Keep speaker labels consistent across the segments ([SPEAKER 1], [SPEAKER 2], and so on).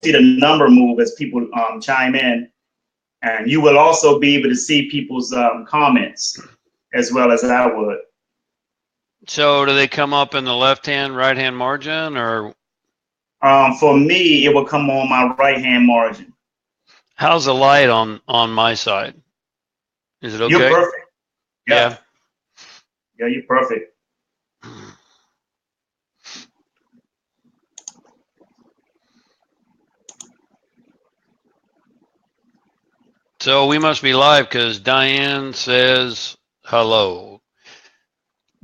[SPEAKER 1] see the number move as people chime in, and you will also be able to see people's comments as well as I would.
[SPEAKER 2] So do they come up in the left-hand, right-hand margin, or?
[SPEAKER 1] For me, it will come on my right-hand margin.
[SPEAKER 2] How's the light on my side? Is it okay?
[SPEAKER 1] You're perfect.
[SPEAKER 2] Yeah.
[SPEAKER 1] Yeah, you're perfect.
[SPEAKER 2] So we must be live because Diane says hello.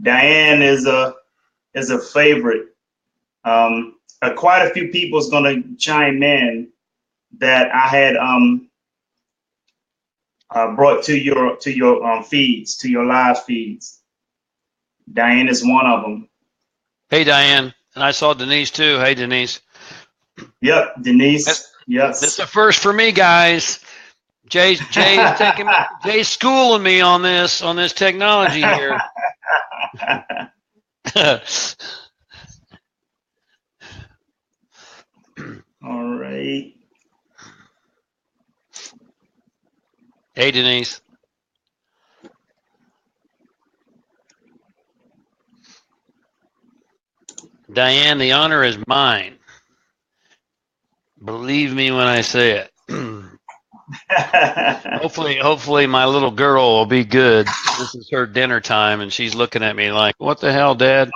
[SPEAKER 1] Diane is a favorite. Quite a few people is going to chime in that I had brought to your feeds, to your live feeds. Diane is one of them.
[SPEAKER 2] Hey, Diane. And I saw Denise too. Hey, Denise.
[SPEAKER 1] Yep, Denise. Yes.
[SPEAKER 2] This is a first for me, guys. Jay's taking Jay's schooling me on this technology here.
[SPEAKER 1] All right.
[SPEAKER 2] Hey, Denise. Diane, the honor is mine. Believe me when I say it. Hopefully my little girl will be good. This is her dinner time, and she's looking at me like, "What the hell, Dad?"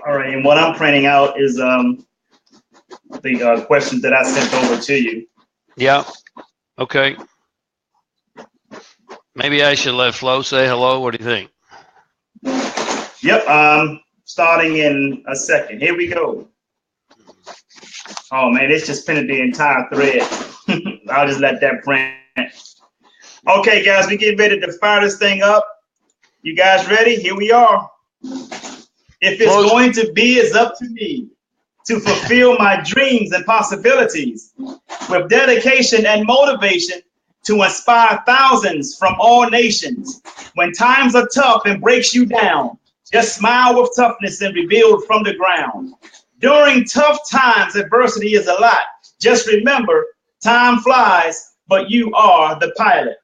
[SPEAKER 1] All right, and what I'm printing out is the questions that I sent over to you.
[SPEAKER 2] Yeah. Okay. Maybe I should let Flo say hello. What do you think?
[SPEAKER 1] Yep. Starting in a second. Here we go. Oh man, it's just printed the entire thread. I'll just let that print. Okay, guys, we get ready to fire this thing up. You guys ready? Here we are. If it's going to be, it's up to me to fulfill my dreams and possibilities with dedication and motivation to inspire thousands from all nations. When times are tough and breaks you down, just smile with toughness and rebuild from the ground. During tough times, adversity is a lot. Just remember, time flies, but you are the pilot.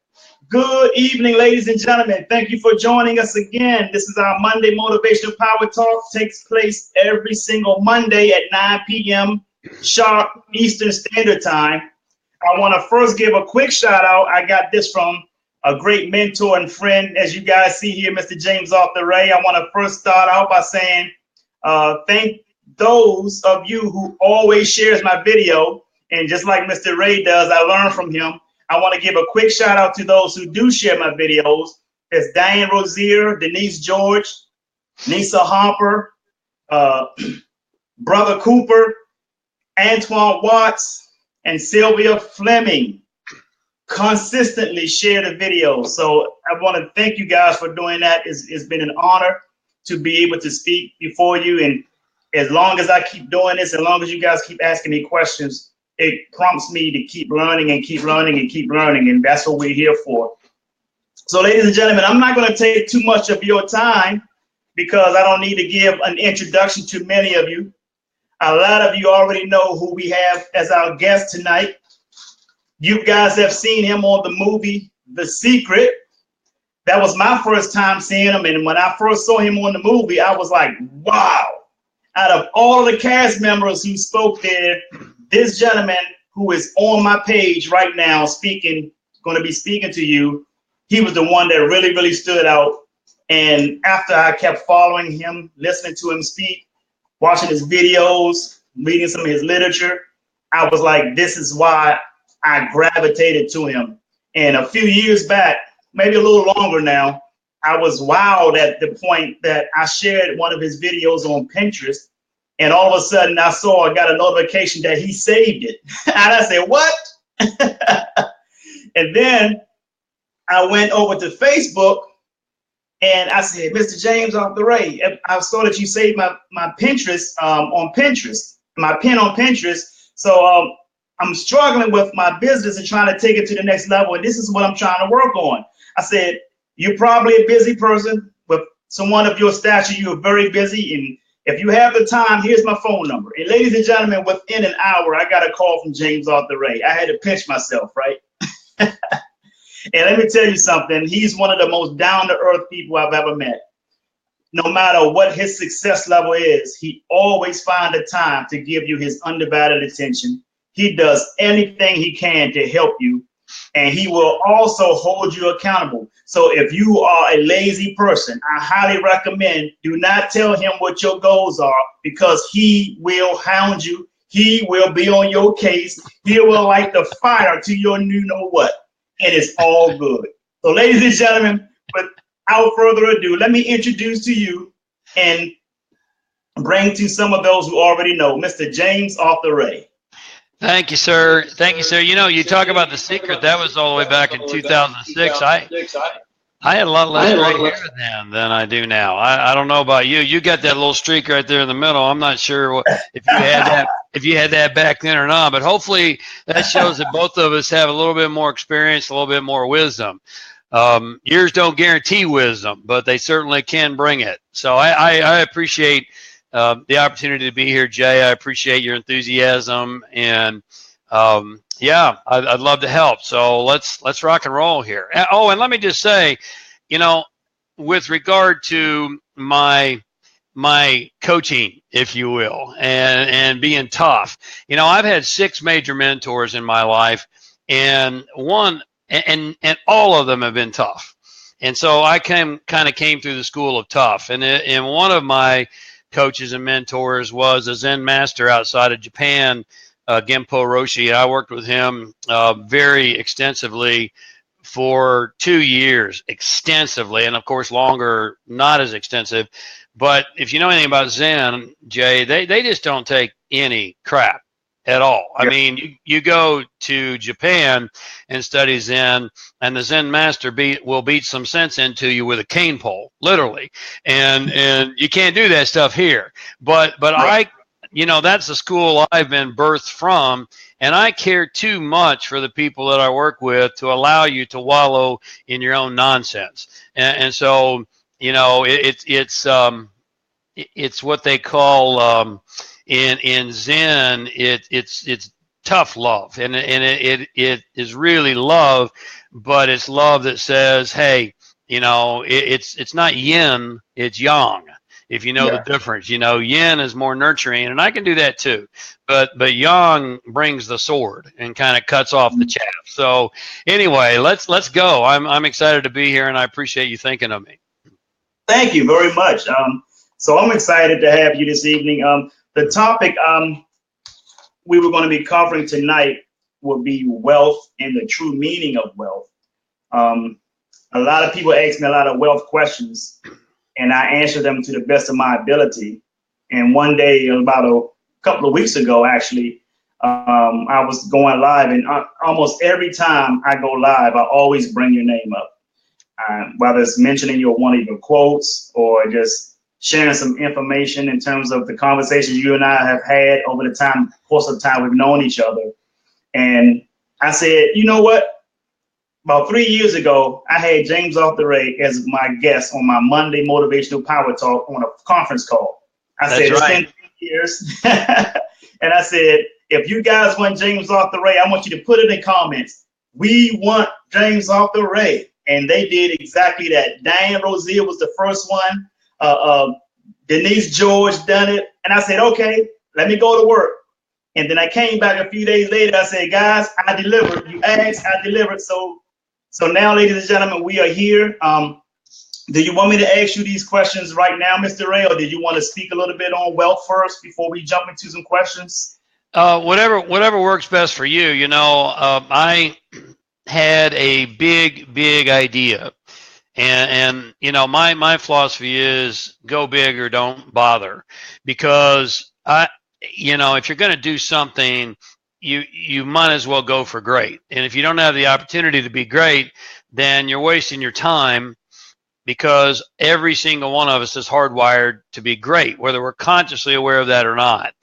[SPEAKER 1] Good evening, ladies and gentlemen. Thank you for joining us again. This is our Monday Motivational Power Talk. Takes place every single Monday at 9 p.m. sharp Eastern Standard Time. I want to first give a quick shout out. I got this from a great mentor and friend, as you guys see here, Mr. James Arthur Ray. I want to first start out by saying thank those of you who always shares my video. And just like Mr. Ray does, I learn from him. I want to give a quick shout out to those who do share my videos. There's Diane Rozier, Denise George, Nisa Harper, Brother Cooper, Antoine Watts, and Sylvia Fleming. Consistently share the videos. So I want to thank you guys for doing that. It's been an honor to be able to speak before you. And as long as I keep doing this, as long as you guys keep asking me questions, it prompts me to keep learning and keep learning and keep learning. And that's what we're here for. So ladies and gentlemen, I'm not going to take too much of your time because I don't need to give an introduction to many of you. A lot of you already know who we have as our guest tonight. You guys have seen him on the movie, The Secret. That was my first time seeing him. And when I first saw him on the movie, I was like, wow. Out of all the cast members who spoke there, this gentleman who is on my page right now going to be speaking to you, he was the one that really, really stood out. And after I kept following him, listening to him speak, watching his videos, reading some of his literature, I was like, this is why I gravitated to him. And a few years back, maybe a little longer now, I was wowed at the point that I shared one of his videos on Pinterest. And all of a sudden I got a notification that he saved it. And I said, what? And then I went over to Facebook and I said, Mr. James Arthur Ray, I saw that you saved my Pinterest on Pinterest, my pin on Pinterest. So I'm struggling with my business and trying to take it to the next level. And this is what I'm trying to work on. I said, you're probably a busy person with someone of your stature, you are very busy, and if you have the time, here's my phone number. And ladies and gentlemen, within an hour, I got a call from James Arthur Ray. I had to pinch myself, right? And let me tell you something. He's one of the most down-to-earth people I've ever met. No matter what his success level is, he always finds the time to give you his undivided attention. He does anything he can to help you, and he will also hold you accountable. So if you are a lazy person, I highly recommend do not tell him what your goals are, because he will hound you. He will be on your case. He will light the fire to your you know what, and it's all good. So ladies and gentlemen, without further ado, let me introduce to you and bring to some of those who already know, Mr. James Arthur Ray.
[SPEAKER 2] Thank you, sir. Thank you, sir. You know, you talk about the secret. That was all the way back in 2006. I had a lot less gray hair than I do now. I don't know about you. You got that little streak right there in the middle. I'm not sure if you had that back then or not, but hopefully that shows that both of us have a little bit more experience, a little bit more wisdom. Years don't guarantee wisdom, but they certainly can bring it. So I appreciate the opportunity to be here, Jay. I appreciate your enthusiasm, and yeah, I'd love to help. So let's rock and roll here. Oh, and let me just say, you know, with regard to my coaching, if you will, and being tough, you know, I've had 6 major mentors in my life, and all of them have been tough. And so I kind of came through the school of tough, and one of my coaches and mentors was a Zen master outside of Japan, Genpo Roshi. I worked with him very extensively for 2 years, extensively, and of course longer, not as extensive. But if you know anything about Zen, Jay, they just don't take any crap at all. I mean, you go to Japan and study Zen, and the Zen master will beat some sense into you with a cane pole, literally. And you can't do that stuff here. But right. You know, that's the school I've been birthed from, and I care too much for the people that I work with to allow you to wallow in your own nonsense. And so, you know, it's what they call in Zen, it's tough love, and it is really love, but it's love that says, hey, you know, it's not yin, it's yang. If you know the difference, you know, yin is more nurturing, and I can do that too, but yang brings the sword and kind of cuts off the chaff. So anyway, let's go. I'm excited to be here, and I appreciate you thinking of me.
[SPEAKER 1] Thank you very much. So I'm excited to have you this evening. The topic we were going to be covering tonight will be wealth and the true meaning of wealth. A lot of people ask me a lot of wealth questions, and I answer them to the best of my ability. And one day, about a couple of weeks ago, actually, I was going live, and almost every time I go live, I always bring your name up. Whether it's mentioning one of your quotes or just sharing some information in terms of the conversations you and I have had over the course of time we've known each other. And I said, you know what? About 3 years ago, I had James Arthur Ray as my guest on my Monday Motivational Power Talk on a conference call. I said, it's been 3 years. And I said, if you guys want James Arthur Ray, I want you to put it in comments. We want James Arthur Ray. And they did exactly that. Diane Rosier was the first one. Denise George done it. And I said, okay, let me go to work. And then I came back a few days later. I said, guys, I delivered. You asked, I delivered. So now, ladies and gentlemen, we are here. Do you want me to ask you these questions right now, Mr. Ray, or did you want to speak a little bit on wealth first before we jump into some questions?
[SPEAKER 2] Whatever works best for you. You know, I had a big idea, and you know, my philosophy is go big or don't bother, because you know, if you're going to do something, you might as well go for great. And if you don't have the opportunity to be great, then you're wasting your time, because every single one of us is hardwired to be great, whether we're consciously aware of that or not.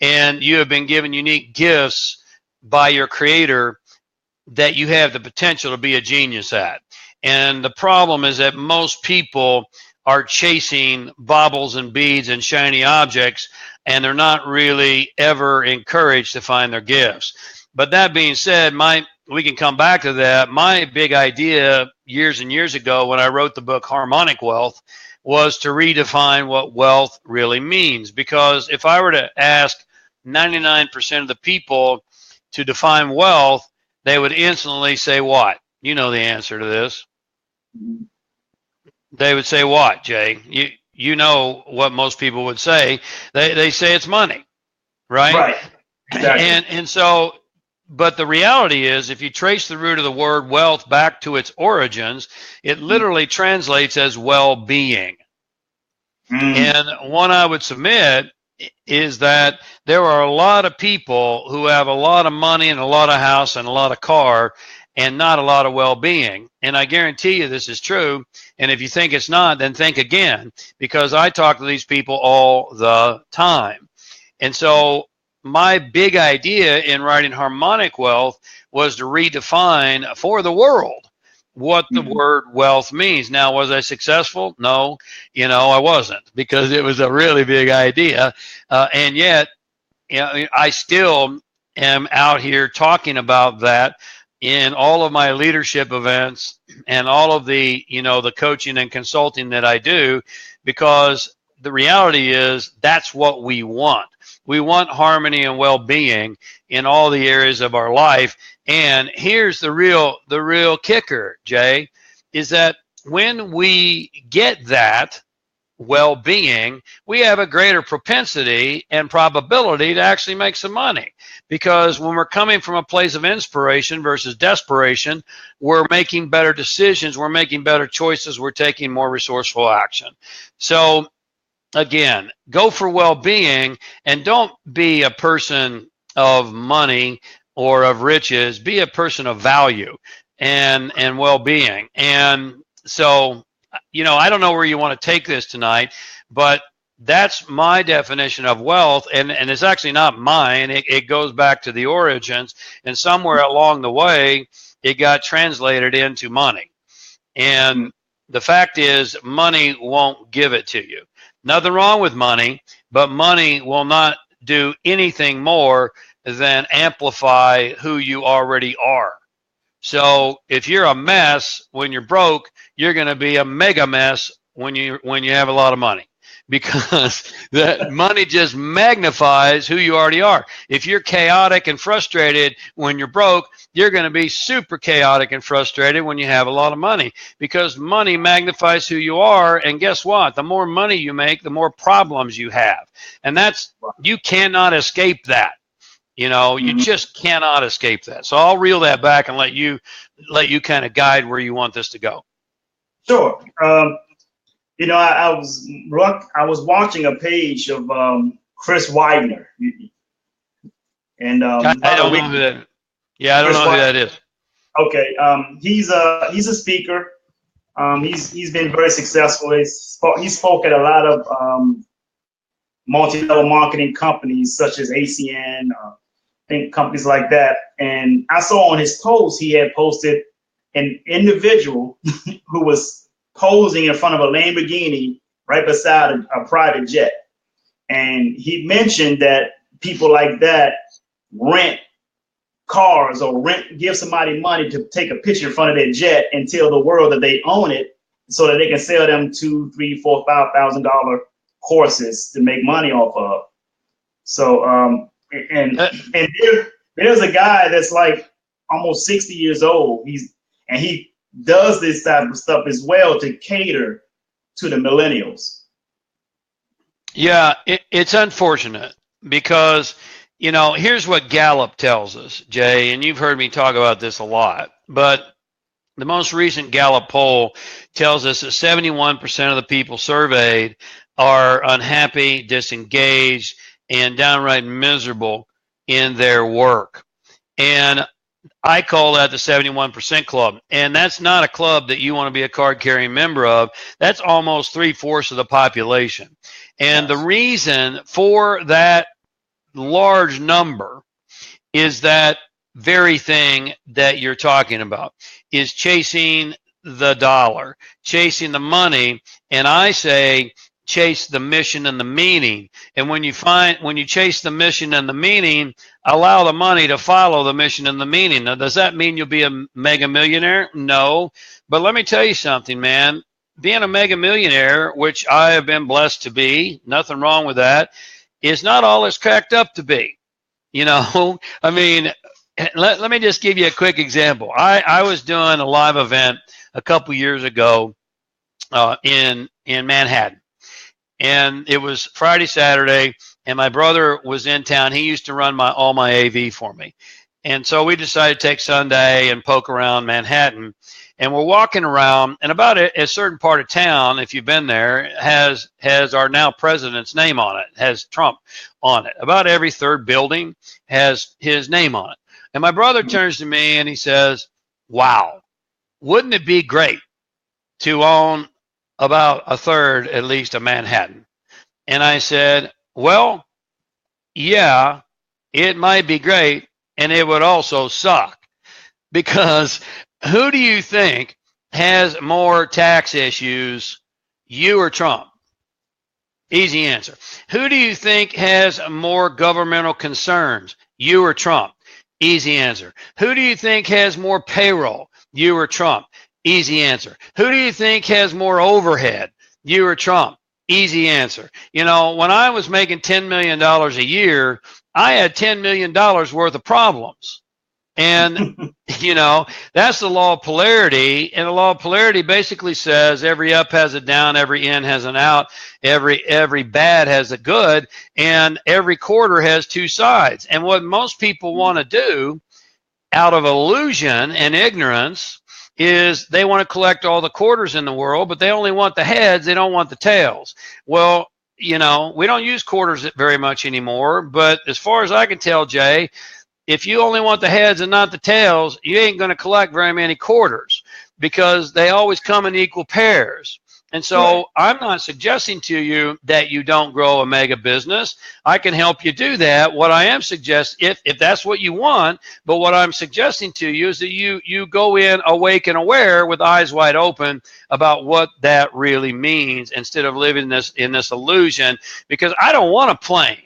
[SPEAKER 2] And you have been given unique gifts by your creator that you have the potential to be a genius at. And the problem is that most people are chasing baubles and beads and shiny objects, and they're not really ever encouraged to find their gifts. But that being said, we can come back to that. My big idea years and years ago when I wrote the book Harmonic Wealth was to redefine what wealth really means. Because if I were to ask 99% of the people to define wealth, they would instantly say what? You know the answer to this. They would say what, Jay? You know what most people would say. They say it's money, right?
[SPEAKER 1] Right. Exactly.
[SPEAKER 2] And so, but the reality is, if you trace the root of the word wealth back to its origins, it literally translates as well-being. And one I would submit is that there are a lot of people who have a lot of money and a lot of house and a lot of car and not a lot of well-being. And I guarantee you this is true. And if you think it's not, then think again, because I talk to these people all the time. And so my big idea in writing Harmonic Wealth was to redefine for the world what the word wealth means. Now, was I successful? No, I wasn't, because it was a really big idea. And yet, I still am out here talking about that in all of my leadership events and all of the, the coaching and consulting that I do, because the reality is that's what we want. We want harmony and well-being in all the areas of our life. And here's the real kicker, Jay, is that when we get that well-being, we have a greater propensity and probability to actually make some money. Because when we're coming from a place of inspiration versus desperation, we're making better decisions, we're making better choices, we're taking more resourceful action. So again, go for well-being, and don't be a person of money or of riches. Be a person of value and well-being. And so, I don't know where you want to take this tonight, but that's my definition of wealth. And it's actually not mine. It goes back to the origins, and somewhere along the way, it got translated into money. And the fact is, money won't give it to you. Nothing wrong with money, but money will not do anything more than amplify who you already are. So if you're a mess when you're broke, you're going to be a mega mess when you have a lot of money, because that money just magnifies who you already are. If you're chaotic and frustrated when you're broke, you're going to be super chaotic and frustrated when you have a lot of money, because money magnifies who you are. And guess what? The more money you make, the more problems you have. And you cannot escape that. You just cannot escape that. So I'll reel that back and let you kind of guide where you want this to go.
[SPEAKER 1] Sure. I was watching a page of Chris Widener, and
[SPEAKER 2] I don't know who that. Yeah, I don't know who that is.
[SPEAKER 1] Okay, he's a speaker. He's been very successful. He spoke at a lot of multi-level marketing companies such as ACN, I think companies like that. And I saw on his post he had posted an individual who was posing in front of a Lamborghini right beside a private jet. And he mentioned that people like that rent cars or give somebody money to take a picture in front of their jet and tell the world that they own it, so that they can sell them $2,000, $3,000, $4,000, $5,000 courses to make money off of. So there's a guy that's like almost 60 years old. He does this type of stuff as well to cater to the millennials.
[SPEAKER 2] Yeah, it's unfortunate, because here's what Gallup tells us, Jay, and you've heard me talk about this a lot, but the most recent Gallup poll tells us that 71% of the people surveyed are unhappy, disengaged, and downright miserable in their work. And I call that the 71% club. And that's not a club that you want to be a card-carrying member of. That's almost 3/4 of the population. And the reason for that large number is that very thing that you're talking about, is chasing the dollar, chasing the money, And I say, chase the mission and the meaning. And when you chase the mission and the meaning, allow the money to follow the mission and the meaning. Now, does that mean you'll be a mega millionaire? No. But let me tell you something, man. Being a mega millionaire, which I have been blessed to be, nothing wrong with that, is not all it's cracked up to be. I mean, let me just give you a quick example. I was doing a live event a couple years ago in Manhattan. And it was Friday, Saturday, and my brother was in town. He used to run all my AV for me. And so we decided to take Sunday and poke around Manhattan. And we're walking around, and about a certain part of town, if you've been there, has our now president's name on it, has Trump on it. About every third building has his name on it. And my brother turns to me and he says, wow, wouldn't it be great to own about a third, at least, of Manhattan? And I said, well, yeah, it might be great, and it would also suck, because who do you think has more tax issues, you or Trump? Easy answer. Who do you think has more governmental concerns, you or Trump? Easy answer. Who do you think has more payroll, you or Trump? Easy answer. Who do you think has more overhead, you or Trump? Easy answer. When I was making $10 million a year, I had $10 million worth of problems. And, that's the law of polarity. And the law of polarity basically says every up has a down, every in has an out, every bad has a good, and every quarter has two sides. And what most people want to do out of illusion and ignorance is they want to collect all the quarters in the world, but they only want the heads. They don't want the tails. Well, we don't use quarters very much anymore. But as far as I can tell, Jay, if you only want the heads and not the tails, you ain't going to collect very many quarters, because they always come in equal pairs. And so I'm not suggesting to you that you don't grow a mega business. I can help you do that. What I am suggesting, if that's what you want, but what I'm suggesting to you is that you go in awake and aware with eyes wide open about what that really means, instead of living in this illusion, because I don't want a plane.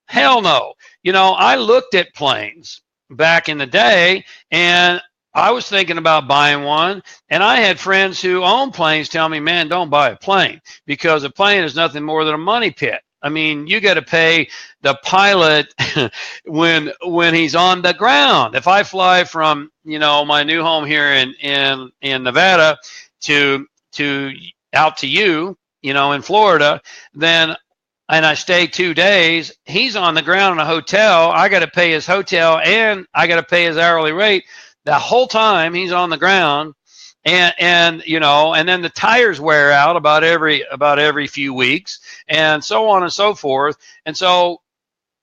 [SPEAKER 2] Hell no. I looked at planes back in the day, and I was thinking about buying one, and I had friends who own planes tell me, man, don't buy a plane, because a plane is nothing more than a money pit. I mean, you got to pay the pilot when he's on the ground. If I fly from, my new home here in Nevada to out to you, in Florida, and I stay 2 days, he's on the ground in a hotel. I got to pay his hotel, and I got to pay his hourly rate. The whole time he's on the ground, and then the tires wear out about every few weeks, and so on and so forth. And so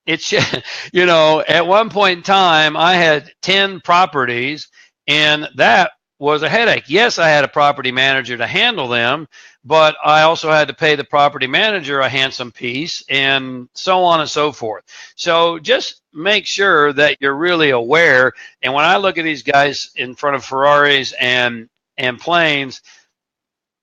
[SPEAKER 2] it's at one point in time I had 10 properties, and that was a headache. Yes, I had a property manager to handle them, but I also had to pay the property manager a handsome piece, and so on and so forth. So just make sure that you're really aware. And when I look at these guys in front of Ferraris and planes,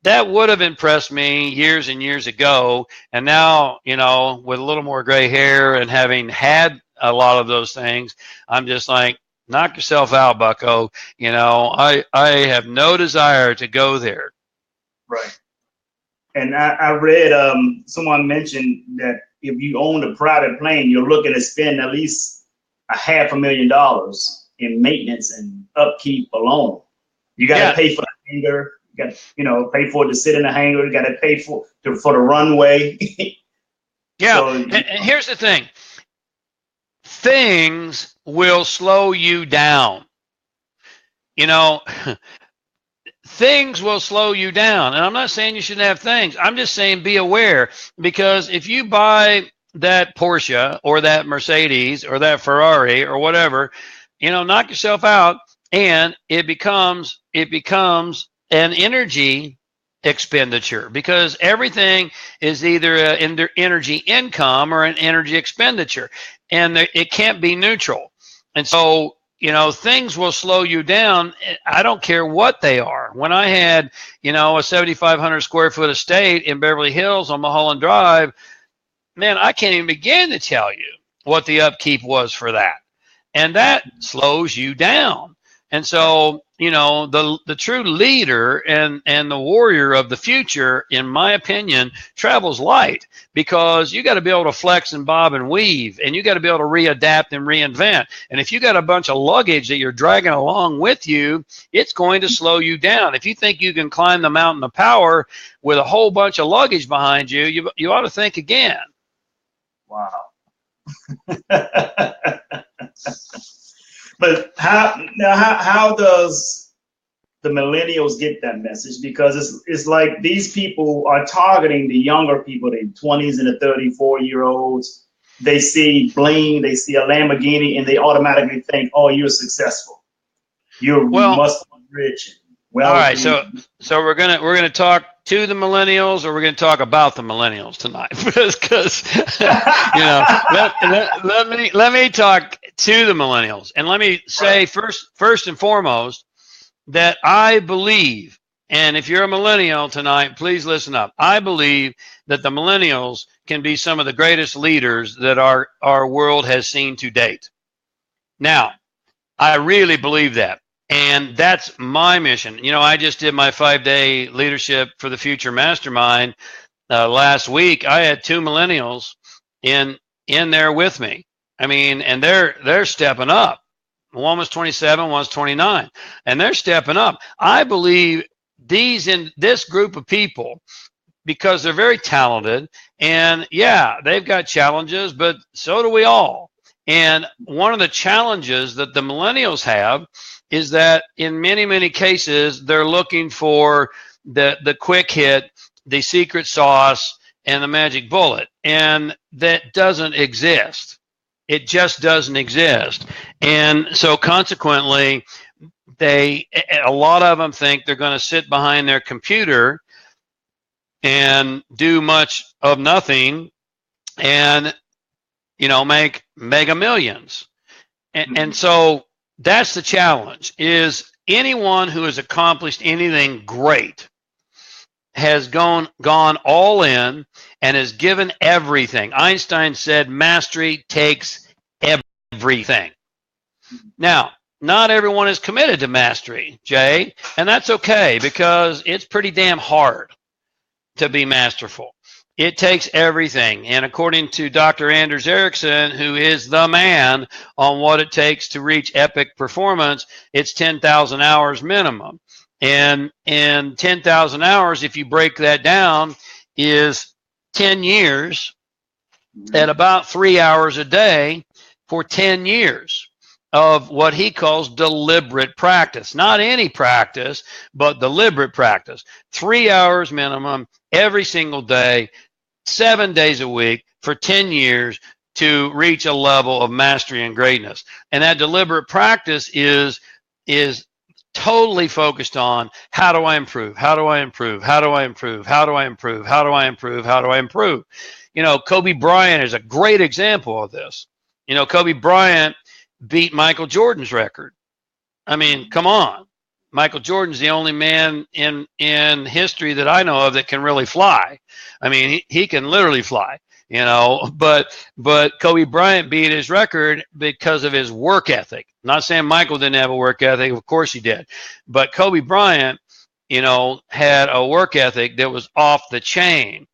[SPEAKER 2] that would have impressed me years and years ago. And now, with a little more gray hair and having had a lot of those things, I'm just like, knock yourself out, bucko. I have no desire to go there.
[SPEAKER 1] Right. And I read someone mentioned that if you own a private plane, you're looking to spend at least $500,000 in maintenance and upkeep alone. You got to pay for the hangar. You got to, pay for it to sit in the hangar. You got to pay for the runway.
[SPEAKER 2] Yeah. So, and here's the thing. Things will slow you down. Things will slow you down. And I'm not saying you shouldn't have things. I'm just saying be aware, because if you buy that Porsche or that Mercedes or that Ferrari or whatever, knock yourself out, and it becomes an energy expenditure, because everything is either an energy income or an energy expenditure, and it can't be neutral. And so things will slow you down. I don't care what they are. When I had, a 7,500 square foot estate in Beverly Hills on Mulholland Drive, man, I can't even begin to tell you what the upkeep was for that. And that slows you down. And so, the true leader and the warrior of the future, in my opinion, travels light, because you got to be able to flex and bob and weave, and you got to be able to readapt and reinvent. And if you got a bunch of luggage that you're dragging along with you, it's going to slow you down. If you think you can climb the mountain of power with a whole bunch of luggage behind you, you ought to think again.
[SPEAKER 1] Wow. But how does the millennials get that message? Because it's like these people are targeting the younger people, the 20s and the 34-year-olds. They see bling, they see a Lamborghini, and they automatically think, "Oh, you're successful. You must be rich." Well,
[SPEAKER 2] all right, so we're gonna talk to the millennials, or we're gonna talk about the millennials tonight, because let me talk to the millennials, and let me say first and foremost that I believe, and if you're a millennial tonight, please listen up. I believe that the millennials can be some of the greatest leaders that our world has seen to date. Now, I really believe that. And that's my mission. I just did my 5-day Leadership for the Future Mastermind last week. I had 2 millennials in there with me. I mean, and they're stepping up. One was 27, one was 29, and they're stepping up. I believe in this group of people, because they're very talented, and yeah, they've got challenges, but so do we all. And one of the challenges that the millennials have is that in many, many cases, they're looking for the quick hit, the secret sauce, and the magic bullet. And that doesn't exist. It just doesn't exist. And so consequently, a lot of them think they're going to sit behind their computer and do much of nothing and, make mega millions. And so that's the challenge, is anyone who has accomplished anything great has gone all in and has given everything. Einstein said mastery takes everything. Now, not everyone is committed to mastery, Jay, and that's okay, because it's pretty damn hard to be masterful. It takes everything. And according to Dr. Anders Ericsson, who is the man on what it takes to reach epic performance, it's 10,000 hours minimum. And 10,000 hours, if you break that down, is 10 years at about 3 hours a day for 10 years of what he calls deliberate practice. Not any practice, but deliberate practice. 3 hours minimum every single day, 7 days a week for 10 years to reach a level of mastery and greatness. And that deliberate practice is totally focused on, how do I improve? How do I improve? How do I improve? How do I improve? How do I improve? How do I improve? Kobe Bryant is a great example of this. Kobe Bryant beat Michael Jordan's record. I mean, come on. Michael Jordan's the only man in history that I know of that can really fly. I mean, he can literally fly, but Kobe Bryant beat his record because of his work ethic. I'm not saying Michael didn't have a work ethic. Of course he did. But Kobe Bryant, had a work ethic that was off the chain.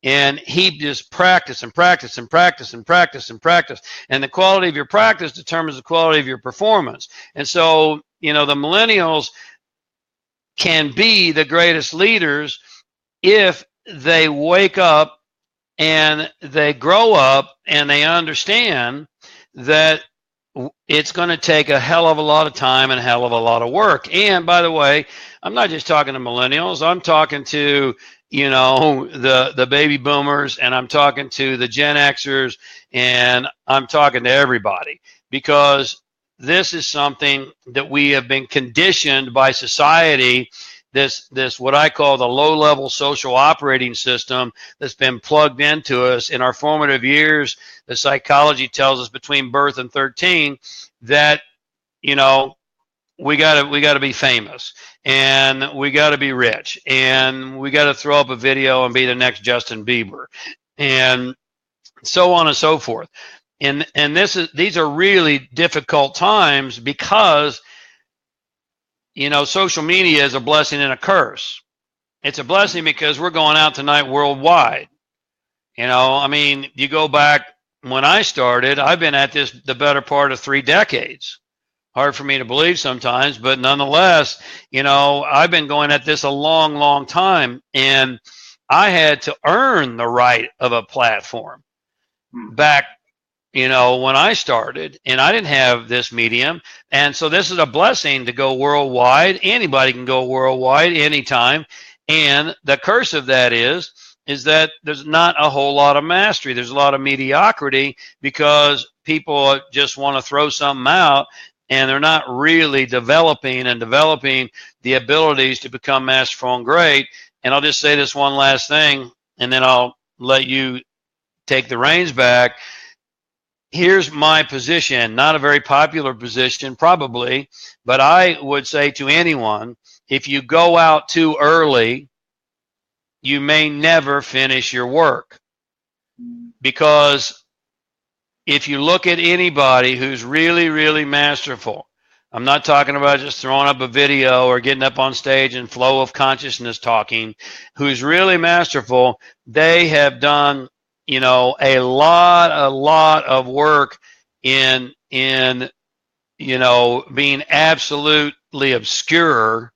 [SPEAKER 2] And he just practiced and practiced and practiced and practiced and practiced. And the quality of your practice determines the quality of your performance. And so, the millennials can be the greatest leaders if they wake up and they grow up and they understand that it's going to take a hell of a lot of time and a hell of a lot of work. And by the way, I'm not just talking to millennials. I'm talking to the baby boomers, and I'm talking to the Gen Xers, and I'm talking to everybody, because this is something that we have been conditioned by society, this what I call the low-level social operating system that's been plugged into us in our formative years. The psychology tells us between birth and 13 that you know, we gotta be famous, and we gotta be rich, and we gotta throw up a video and be the next Justin Bieber, and so on and so forth. And these are really difficult times because, you know, social media is a blessing and a curse. It's a blessing because we're going out tonight worldwide. You know, I mean, you go back when I started, I've been at this the better part of 3 decades. Hard for me to believe sometimes, but nonetheless, you know, I've been going at this a long, long time, and I had to earn the right of a platform back, you know, when I started, and I didn't have this medium. And so this is a blessing to go worldwide. Anybody can go worldwide anytime. And the curse of that is that there's not a whole lot of mastery. There's a lot of mediocrity because people just want to throw something out, and they're not really developing the abilities to become masterful and great. And I'll just say this one last thing, and then I'll let you take the reins back. Here's my position, not a very popular position probably, but I would say to anyone, if you go out too early, you may never finish your work. Because if you look at anybody who's really, really masterful, I'm not talking about just throwing up a video or getting up on stage and flow of consciousness talking, who's really masterful, they have done, you know, a lot of work in you know, being absolutely obscure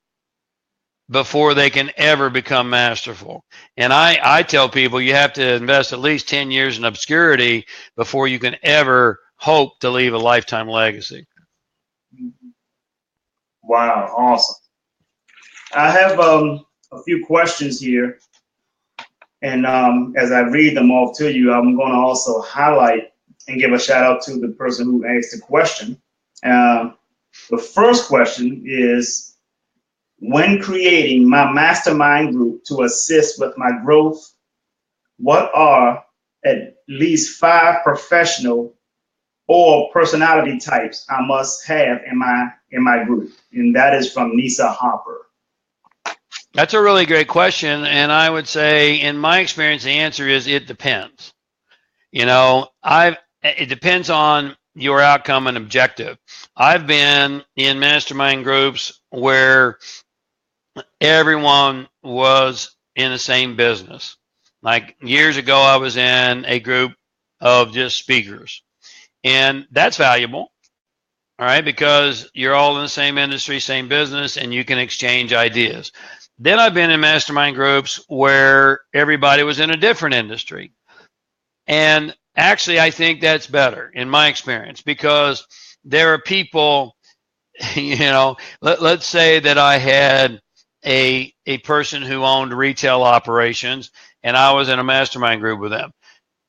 [SPEAKER 2] before they can ever become masterful. And I tell people you have to invest at least 10 years in obscurity before you can ever hope to leave a lifetime legacy.
[SPEAKER 1] Wow, awesome. I have a few questions here, and as I read them off to you, I'm going to also highlight and give a shout out to the person who asked the question. The first question is, when creating my mastermind group to assist with my growth, what are at least 5 professional or personality types I must have in my group? And that is from Nisa Hopper.
[SPEAKER 2] That's a really great question, and I would say, in my experience, the answer is it depends. You know, it depends on your outcome and objective. I've been in mastermind groups where everyone was in the same business. Like years ago, I was in a group of just speakers, and that's valuable. All right, because you're all in the same industry, same business, and you can exchange ideas. Then I've been in mastermind groups where everybody was in a different industry. And actually, I think that's better in my experience, because there are people, you know, let's say that I had a person who owned retail operations and I was in a mastermind group with them.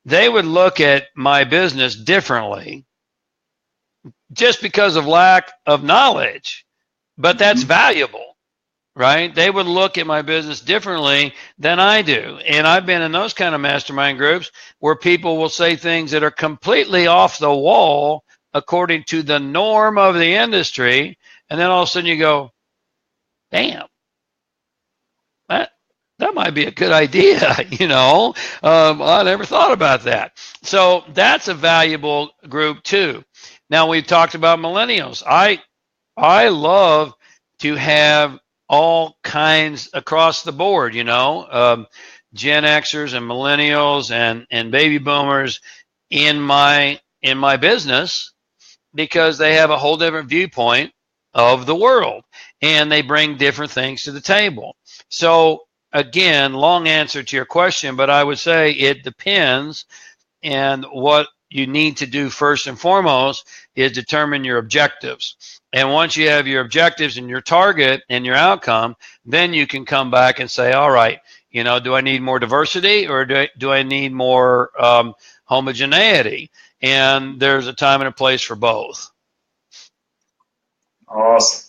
[SPEAKER 2] They would look at my business differently just because of lack of knowledge, but that's valuable, right? They would look at my business differently than I do. And I've been in those kind of mastermind groups where people will say things that are completely off the wall according to the norm of the industry. And then all of a sudden you go, damn, that might be a good idea, you know. I never thought about that. So that's a valuable group too. Now, we've talked about millennials. I love to have all kinds across the board, you know, Gen Xers and millennials and baby boomers in my business, because they have a whole different viewpoint of the world and they bring different things to the table. So again, long answer to your question, but I would say it depends. And what you need to do first and foremost is determine your objectives. And once you have your objectives and your target and your outcome, then you can come back and say, all right, you know, do I need more diversity or do I need more homogeneity? And there's a time and a place for both.
[SPEAKER 1] Awesome.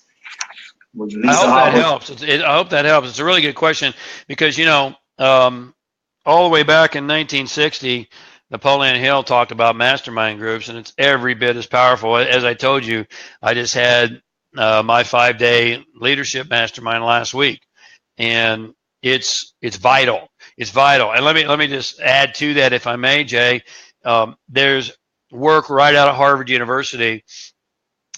[SPEAKER 2] I hope that helps. I hope that helps. It's a really good question because, you know, all the way back in 1960, Napoleon Hill talked about mastermind groups, and it's every bit as powerful. As I told you, I just had my 5-day leadership mastermind last week, and it's vital. It's vital. And let me just add to that, if I may, Jay. There's work right out of Harvard University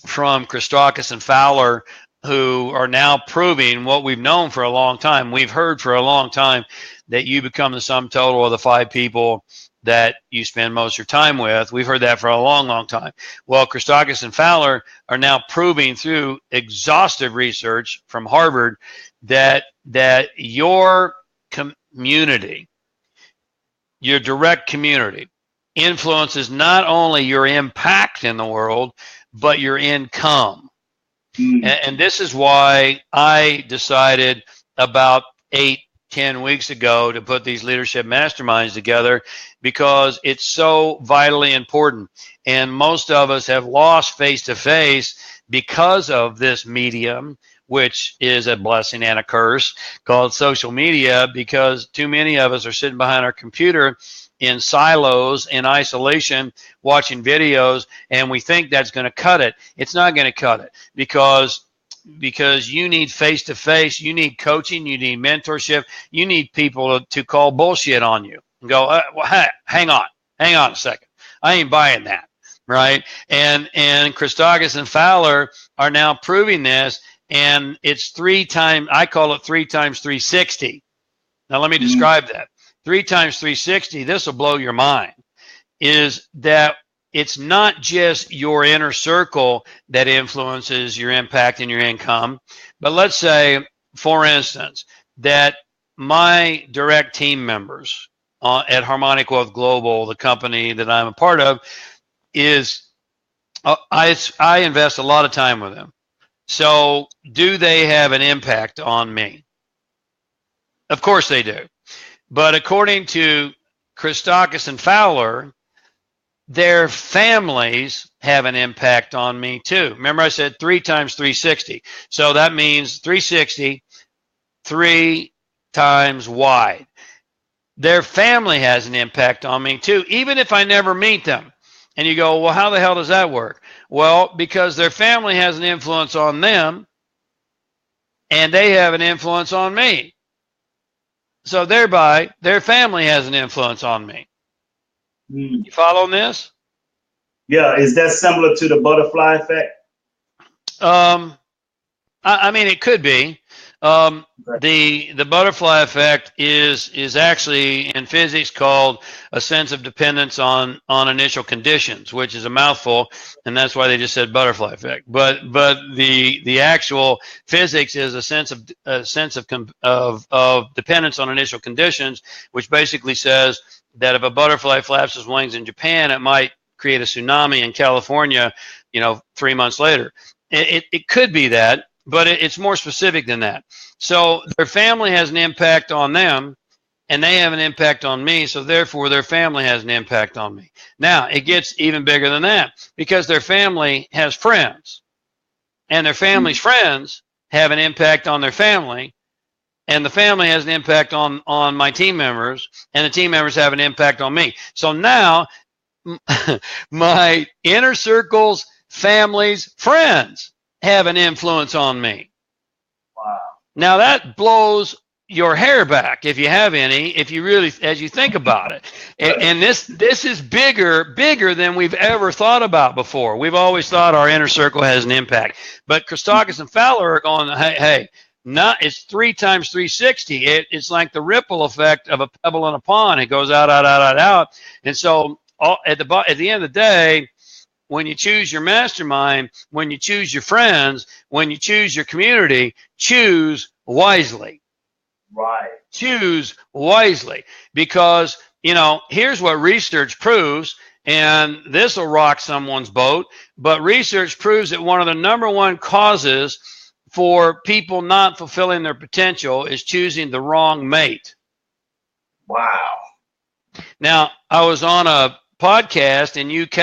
[SPEAKER 2] from Christakis and Fowler, who are now proving what we've known for a long time. We've heard for a long time that you become the sum total of the 5 people that you spend most of your time with. We've heard that for a long, long time. Well, Christakis and Fowler are now proving through exhaustive research from Harvard that your community, your direct community, influences not only your impact in the world, but your income. And this is why I decided about 8-10 weeks ago to put these leadership masterminds together, because it's so vitally important. And most of us have lost face-to-face because of this medium, which is a blessing and a curse, called social media, because too many of us are sitting behind our computer in silos, in isolation, watching videos, and we think that's going to cut it. It's not going to cut it, because you need face-to-face, you need coaching, you need mentorship, you need people to call bullshit on you and go, well, hang on a second, I ain't buying that, right? And Christakis and Fowler are now proving this, and it's 3 times, I call it 3 times 360. Now let me describe that. 3 times 360, this will blow your mind, is that it's not just your inner circle that influences your impact and your income, but let's say, for instance, that my direct team members at Harmonic Wealth Global, the company that I'm a part of, is I invest a lot of time with them. So do they have an impact on me? Of course they do. But according to Christakis and Fowler, their families have an impact on me too. Remember I said 3 times 360. So that means 360, 3 times wide. Their family has an impact on me too, even if I never meet them. And you go, well, how the hell does that work? Well, because their family has an influence on them, and they have an influence on me. So thereby, their family has an influence on me. You following this?
[SPEAKER 1] Yeah. Is that similar to the butterfly effect?
[SPEAKER 2] I mean, it could be. The butterfly effect is actually in physics called a sense of dependence on initial conditions, which is a mouthful, and that's why they just said butterfly effect. But the actual physics is a sense of dependence on initial conditions, which basically says that if a butterfly flaps its wings in Japan, it might create a tsunami in California, 3 months later. It could be that, but it's more specific than that. So their family has an impact on them, and they have an impact on me, so therefore their family has an impact on me. Now, it gets even bigger than that, because their family has friends, and their family's friends have an impact on their family, and the family has an impact on my team members, and the team members have an impact on me. So now my inner circles, families, friends have an influence on me.
[SPEAKER 1] Wow.
[SPEAKER 2] Now that blows your hair back, if you have any, if you really, as you think about it. And this is bigger than we've ever thought about before. We've always thought our inner circle has an impact. But Christakis and Fowler are going, hey, it's 3 times 360. It's like the ripple effect of a pebble in a pond. It goes out. And so at the end of the day, when you choose your mastermind, when you choose your friends, when you choose your community, choose wisely.
[SPEAKER 1] Right.
[SPEAKER 2] Choose wisely, because, here's what research proves, and this will rock someone's boat, but research proves that one of the number 1 causes for people not fulfilling their potential is choosing the wrong mate.
[SPEAKER 1] Wow.
[SPEAKER 2] Now, I was on a podcast in UK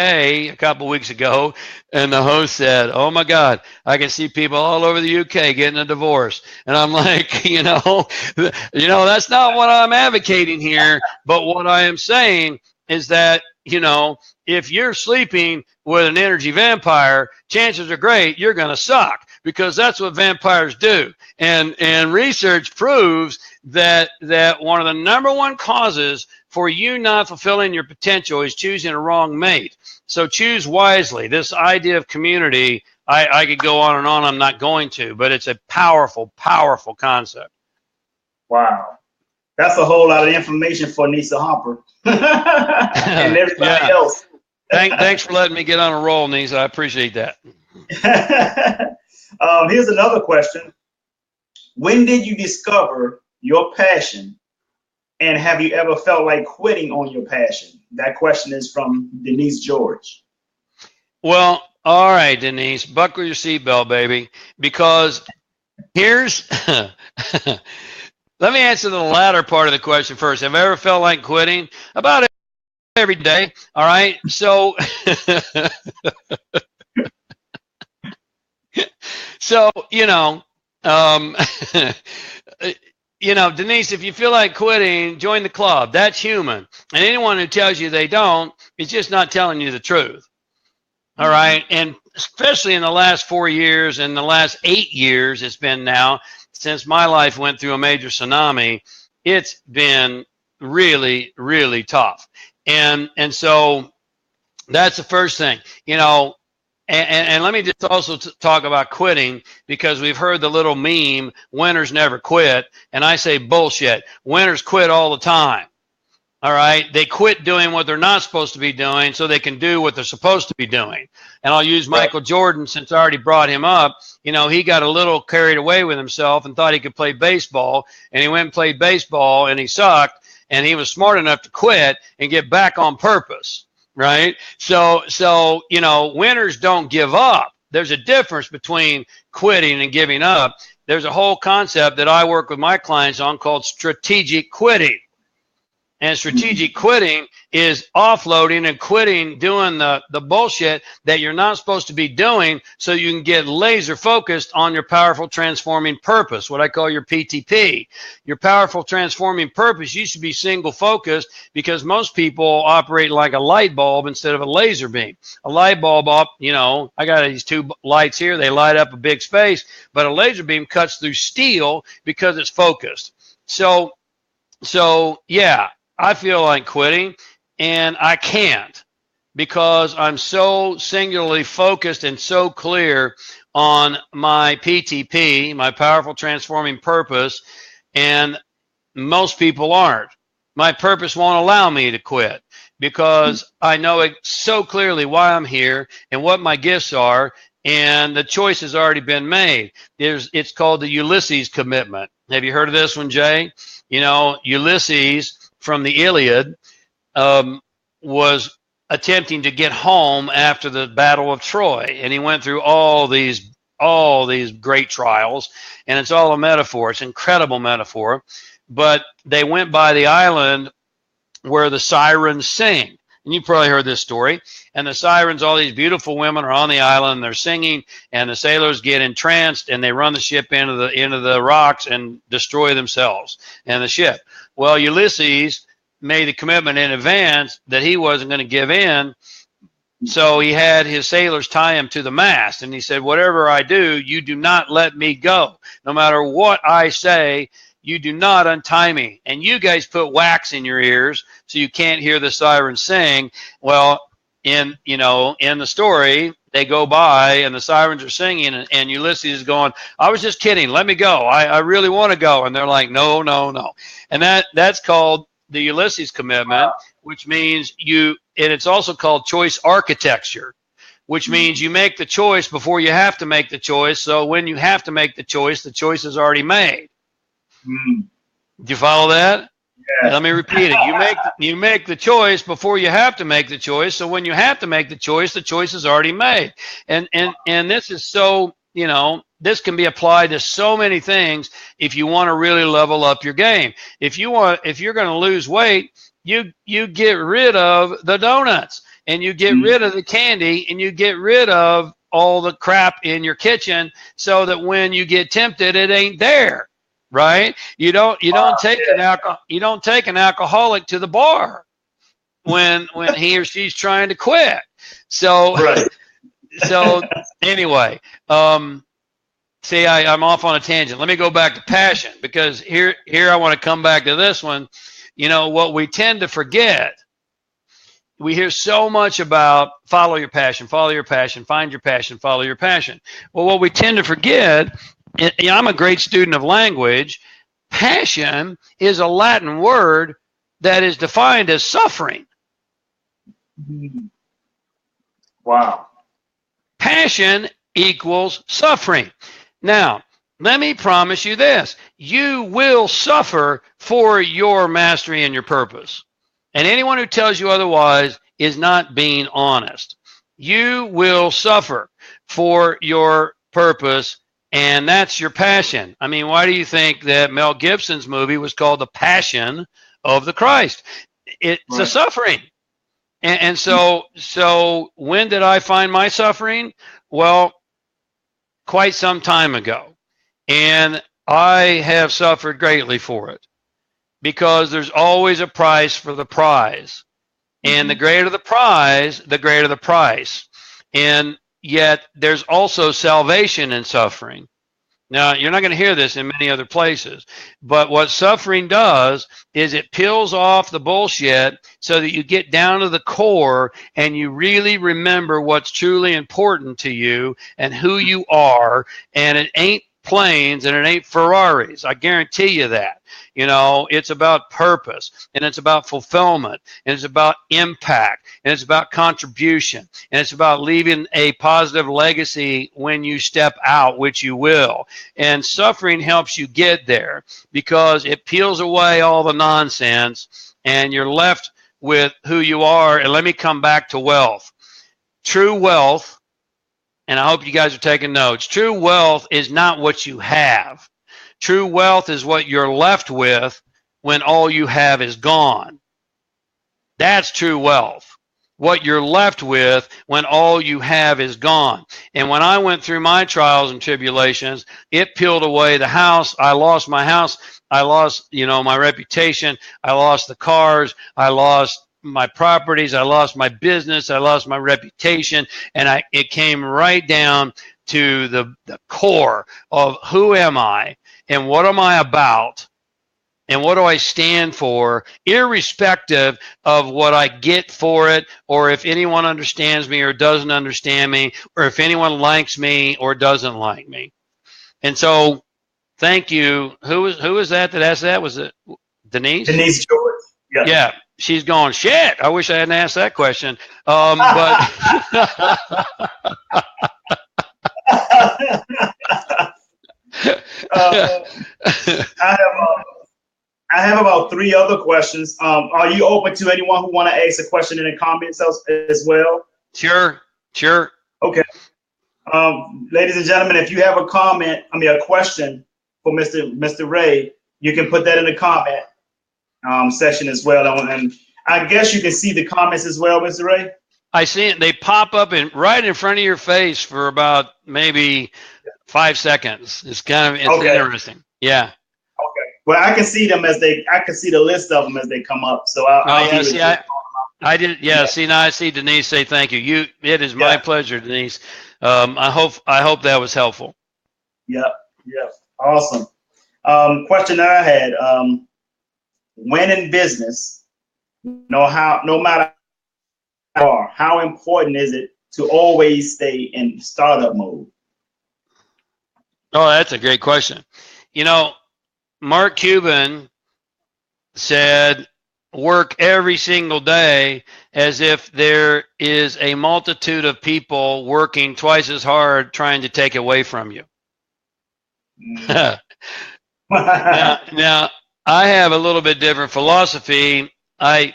[SPEAKER 2] a couple of weeks ago, and the host said, oh my God, I can see people all over the UK getting a divorce. And I'm like, that's not what I'm advocating here, but what I am saying is that, you know, if you're sleeping with an energy vampire, chances are great you're going to suck, because that's what vampires do. And research proves that one of the number one causes for you not fulfilling your potential is choosing a wrong mate. So choose wisely. This idea of community, I could go on and on. I'm not going to, but it's a powerful, powerful concept.
[SPEAKER 1] Wow. That's a whole lot of information for Nisa Hopper and everybody else.
[SPEAKER 2] Thanks for letting me get on a roll, Nisa. I appreciate that.
[SPEAKER 1] Here's another question. When did you discover your passion, and have you ever felt like quitting on your passion? That question is from Denise George.
[SPEAKER 2] Well, all right, Denise, buckle your seatbelt, baby, because here's let me answer the latter part of the question first. Have I ever felt like quitting? About every day. All right. So, so, Denise, if you feel like quitting, join the club. That's human. And anyone who tells you they don't is just not telling you the truth. All right. And especially in the last 4 years and the last 8 years, it's been now since my life went through a major tsunami, it's been really, really tough. And so that's the first thing, and let me just also talk about quitting, because we've heard the little meme, winners never quit. And I say bullshit. Winners quit all the time. All right. They quit doing what they're not supposed to be doing so they can do what they're supposed to be doing. And I'll use Michael Jordan, since I already brought him up. He got a little carried away with himself and thought he could play baseball. And he went and played baseball and he sucked. And he was smart enough to quit and get back on purpose. Right. So, winners don't give up. There's a difference between quitting and giving up. There's a whole concept that I work with my clients on called strategic quitting. And strategic quitting is offloading and quitting doing the bullshit that you're not supposed to be doing, so you can get laser focused on your powerful transforming purpose, what I call your PTP. Your powerful transforming purpose, you should be single focused, because most people operate like a light bulb instead of a laser beam. A light bulb I got these two lights here, they light up a big space, but a laser beam cuts through steel because it's focused. So yeah, I feel like quitting, and I can't, because I'm so singularly focused and so clear on my PTP, my powerful transforming purpose, and most people aren't. My purpose won't allow me to quit, because I know it so clearly why I'm here and what my gifts are, and the choice has already been made. It's called the Ulysses commitment. Have you heard of this one, Jay? Ulysses from the Iliad was attempting to get home after the Battle of Troy, and he went through all these great trials, and it's all a metaphor. It's an incredible metaphor. But they went by the island where the sirens sing. And you've probably heard this story. And the sirens, all these beautiful women are on the island, and they're singing, and the sailors get entranced, and they run the ship into the rocks and destroy themselves and the ship. Well, Ulysses made the commitment in advance that he wasn't going to give in. So he had his sailors tie him to the mast, and he said, whatever I do, you do not let me go. No matter what I say, you do not untie me. And you guys put wax in your ears so you can't hear the sirens sing. Well, in the story, they go by and the sirens are singing, and Ulysses is going, I was just kidding. Let me go. I really want to go. And they're like, no. And that's called the Ulysses commitment, which means and it's also called choice architecture, which means you make the choice before you have to make the choice. So when you have to make the choice is already made. Do you follow that? Yeah. Let me repeat it. You make the choice before you have to make the choice. So when you have to make the choice is already made. And this is so, this can be applied to so many things if you want to really level up your game. If you're going to lose weight, you get rid of the donuts, and you get rid of the candy, and you get rid of all the crap in your kitchen, so that when you get tempted, it ain't there. Right? You don't take an alcoholic to the bar. when he or she's trying to quit. So
[SPEAKER 1] Right.
[SPEAKER 2] so anyway, see, I'm off on a tangent. Let me go back to passion, because here I want to come back to this one. You know, what we tend to forget, we hear so much about follow your passion, find your passion, follow your passion. Well, what we tend to forget, and I'm a great student of language, passion is a Latin word that is defined as suffering.
[SPEAKER 1] Wow.
[SPEAKER 2] Passion equals suffering. Now, let me promise you this. You will suffer for your mastery and your purpose. And anyone who tells you otherwise is not being honest. You will suffer for your purpose, and that's your passion. I mean, why do you think that Mel Gibson's movie was called The Passion of the Christ? It's right. A suffering. And so when did I find my suffering? Well, quite some time ago. And I have suffered greatly for it, because there's always a price for the prize. And the greater the prize, the greater the price. And yet there's also salvation in suffering. Now, you're not going to hear this in many other places, but what suffering does is it peels off the bullshit so that you get down to the core and you really remember what's truly important to you and who you are. And it ain't planes and it ain't Ferraris. I guarantee you that. You know, it's about purpose, and it's about fulfillment, and it's about impact, and it's about contribution, and it's about leaving a positive legacy when you step out, which you will. And suffering helps you get there, because it peels away all the nonsense and you're left with who you are. And let me come back to wealth. True wealth, and I hope you guys are taking notes, true wealth is not what you have. True wealth is what you're left with when all you have is gone. That's true wealth. What you're left with when all you have is gone. And when I went through my trials and tribulations, it peeled away the house. I lost my house. I lost, my reputation. I lost the cars. I lost my properties. I lost my business. I lost my reputation. And it came right down to the core of who am I and what am I about? And what do I stand for, irrespective of what I get for it, or if anyone understands me or doesn't understand me, or if anyone likes me or doesn't like me. And so, thank you. Who was that asked that? Was it Denise?
[SPEAKER 1] Denise George. Yeah.
[SPEAKER 2] Yeah. She's going, shit, I wish I hadn't asked that question. But
[SPEAKER 1] I have about 3 other questions. Are you open to anyone who want to ask a question in the comments as well?
[SPEAKER 2] Sure.
[SPEAKER 1] Okay. Ladies and gentlemen, if you have a question for Mr. Ray, you can put that in the comment section as well. And I guess you can see the comments as well, Mr. Ray.
[SPEAKER 2] I see it. They pop up right in front of your face for about maybe 5 seconds. It's interesting. Yeah.
[SPEAKER 1] Okay. Well, I can see them I can see the list of them as they come up. So
[SPEAKER 2] I did. Yeah. See, now I see Denise say thank you. It is my pleasure, Denise. I hope that was helpful.
[SPEAKER 1] Yep. Awesome. Question that I had, when in business, no matter how important is it to always stay in startup mode?
[SPEAKER 2] Oh, that's a great question. Mark Cuban said, work every single day as if there is a multitude of people working twice as hard trying to take away from you. Now, I have a little bit different philosophy. I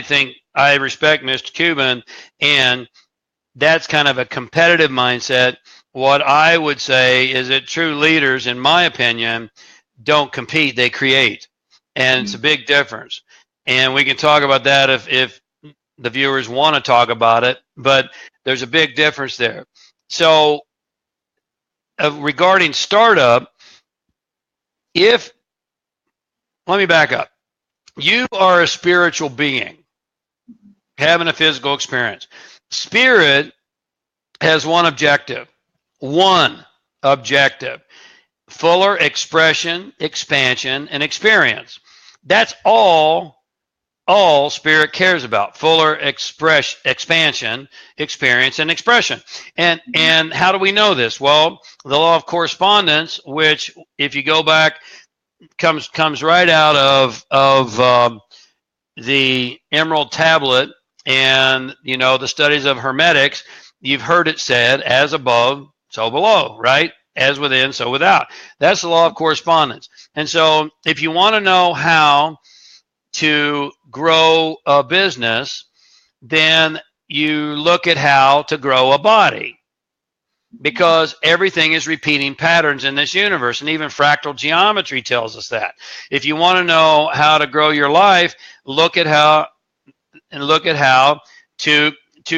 [SPEAKER 2] think I respect Mr. Cuban, and that's kind of a competitive mindset. What I would say is that true leaders, in my opinion, don't compete, they create. And it's a big difference. And we can talk about that if the viewers want to talk about it, but there's a big difference there. So regarding startup, let me back up. You are a spiritual being. having a physical experience. Spirit has one objective. One objective. Fuller expression, expansion, and experience. That's all spirit cares about. Fuller expansion, experience, and expression. And how do we know this? Well, the law of correspondence, which if you go back, comes right out of the Emerald Tablet, and the studies of hermetics. You've heard it said, as above, so below, right? As within, so without. That's the law of correspondence. And so if you want to know how to grow a business, then you look at how to grow a body, because everything is repeating patterns in this universe, and even fractal geometry tells us that. If you want to know how to grow your life, look at how to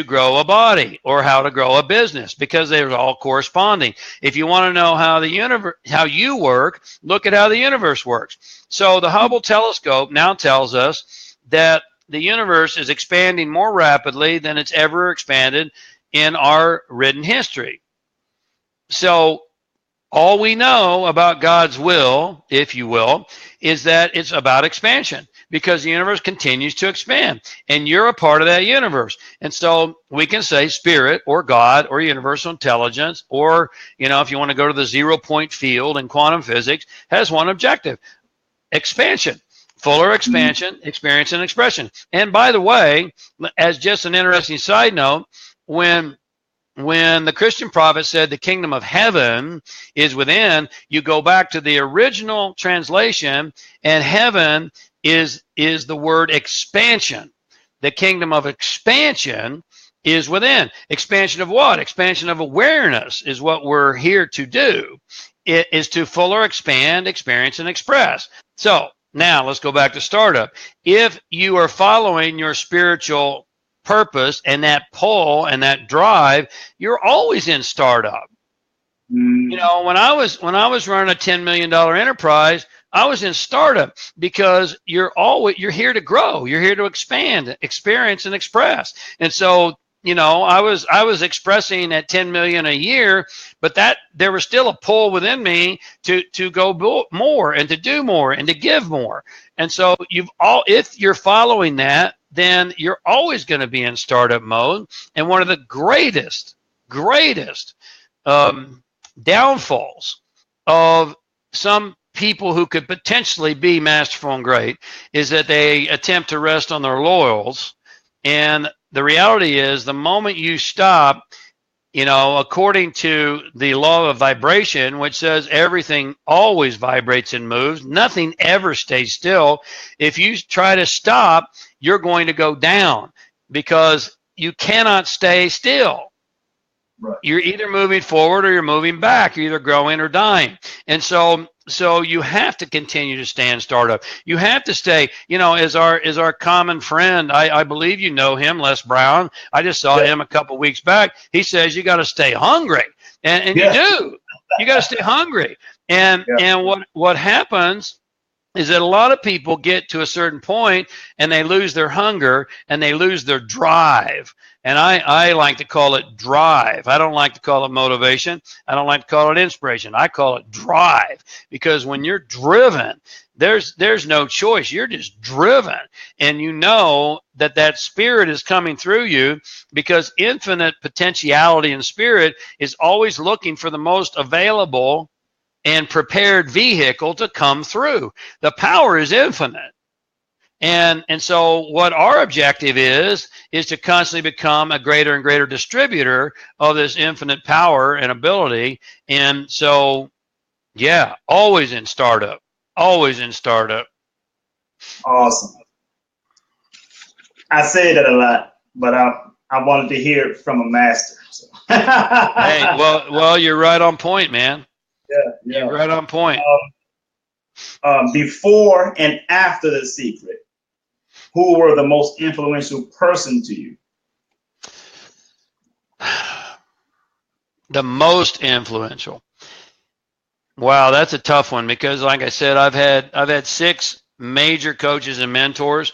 [SPEAKER 2] grow a body, or how to grow a business, because they're all corresponding. If you want to know how you work, look at how the universe works. So the Hubble telescope now tells us that the universe is expanding more rapidly than it's ever expanded in our written history. So all we know about God's will, if you will, is that it's about expansion, because the universe continues to expand, and you're a part of that universe. And so we can say spirit, or God, or universal intelligence, or, if you want to go to the 0-point field in quantum physics, has one objective: expansion. Fuller expansion, experience, and expression. And by the way, as just an interesting side note, when the Christian prophet said the kingdom of heaven is within, you go back to the original translation, and heaven is the word expansion. The kingdom of expansion is within. Expansion of what? Expansion of awareness is what we're here to do. It is to fuller expand, experience, and express. So now let's go back to startup. If you are following your spiritual purpose and that pull and that drive, you're always in startup. When I was running a $10 million enterprise, I was in startup, because you're here to grow, you're here to expand, experience, and express. And so I was expressing at 10 million a year, but that there was still a pull within me to go more, and to do more, and to give more. And so if you're following that, then you're always going to be in startup mode. And one of the greatest downfalls of some people who could potentially be masterful and great is that they attempt to rest on their laurels. And the reality is, the moment you stop, according to the law of vibration, which says everything always vibrates and moves, nothing ever stays still. If you try to stop, you're going to go down, because you cannot stay still. Right. You're either moving forward or you're moving back. You're either growing or dying. And so you have to continue to stay in startup. You have to stay, as our common friend, I believe you know him, Les Brown. I just saw him a couple of weeks back. He says you got to stay hungry. And you do. You got to stay hungry. And what happens is that a lot of people get to a certain point and they lose their hunger and they lose their drive. And I like to call it drive. I don't like to call it motivation. I don't like to call it inspiration. I call it drive, because when you're driven, there's no choice. You're just driven, and you know that spirit is coming through you, because infinite potentiality in spirit is always looking for the most available and prepared vehicle to come through. The power is infinite. And so what our objective is to constantly become a greater and greater distributor of this infinite power and ability. And so, always in startup. Always in startup.
[SPEAKER 1] Awesome. I say that a lot, but I wanted to hear it from a master. So.
[SPEAKER 2] Hey, well, you're right on point, man.
[SPEAKER 1] Yeah.
[SPEAKER 2] You're right on point.
[SPEAKER 1] Before and after The Secret, who were the most influential person to you?
[SPEAKER 2] The most influential. Wow, that's a tough one, because like I said, I've had 6 major coaches and mentors,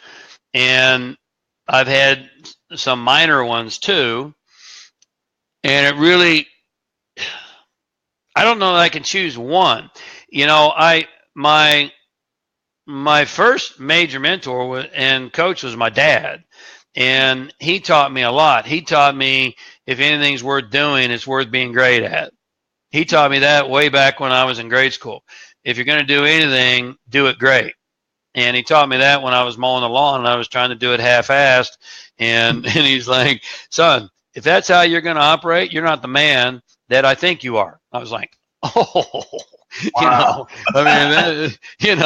[SPEAKER 2] and I've had some minor ones too, and it really, I don't know that I can choose one. You know, my first major mentor and coach was my dad, and he taught me a lot. He taught me if anything's worth doing, it's worth being great at. He taught me that way back when I was in grade school. If you're going to do anything, do it great. And he taught me that when I was mowing the lawn and I was trying to do it half-assed. And he's like, son, if that's how you're going to operate, you're not the man that I think you are. I was like, oh,
[SPEAKER 1] Wow.
[SPEAKER 2] I mean,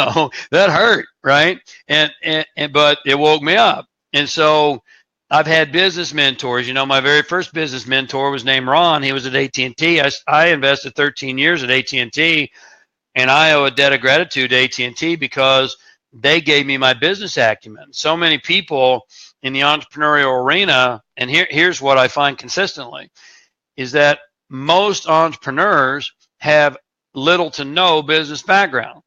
[SPEAKER 2] that hurt, right? But it woke me up. And so I've had business mentors. You know, my very first business mentor was named Ron. He was at AT&T. I invested 13 years at AT&T, and I owe a debt of gratitude to AT&T because they gave me my business acumen. So many people in the entrepreneurial arena, and here's what I find consistently, is that most entrepreneurs have little to no business background.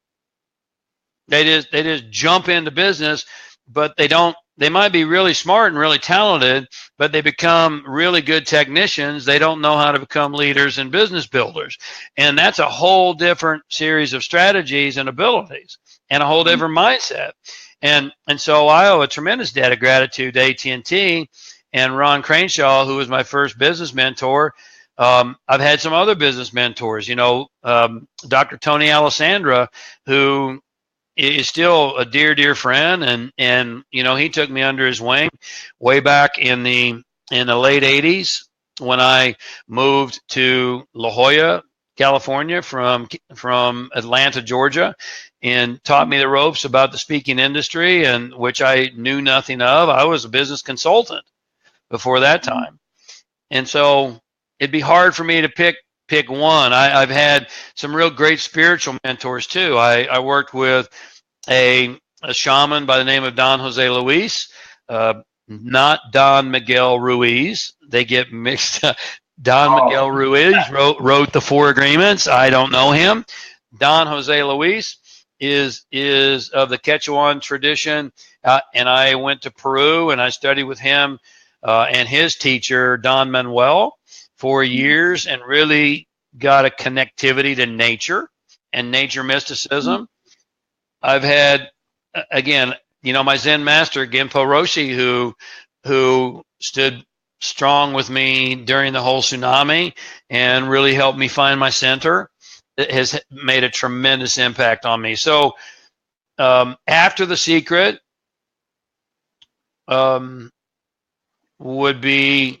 [SPEAKER 2] They just jump into business, but they might be really smart and really talented, but they become really good technicians. They don't know how to become leaders and business builders. And that's a whole different series of strategies and abilities and a whole different mindset. And so I owe a tremendous debt of gratitude to AT&T and Ron Crenshaw, who was my first business mentor. I've had some other business mentors, Dr. Tony Alessandra, who is still a dear friend, and he took me under his wing way back in the late 80s when I moved to La Jolla, California from Atlanta, Georgia, and taught me the ropes about the speaking industry, and which I knew nothing of. I was a business consultant before that time. And so it'd be hard for me to pick one. I've had some real great spiritual mentors too. I worked with a shaman by the name of Don Jose Luis, not Don Miguel Ruiz. They get mixed up. Don Miguel Ruiz wrote the Four Agreements. I don't know him. Don Jose Luis is of the Quechuan tradition, and I went to Peru and I studied with him and his teacher Don Manuel for years, and really got a connectivity to nature and nature mysticism. I've had, again, my Zen master Genpo Roshi, who stood strong with me during the whole tsunami and really helped me find my center. It has made a tremendous impact on me. So after The Secret would be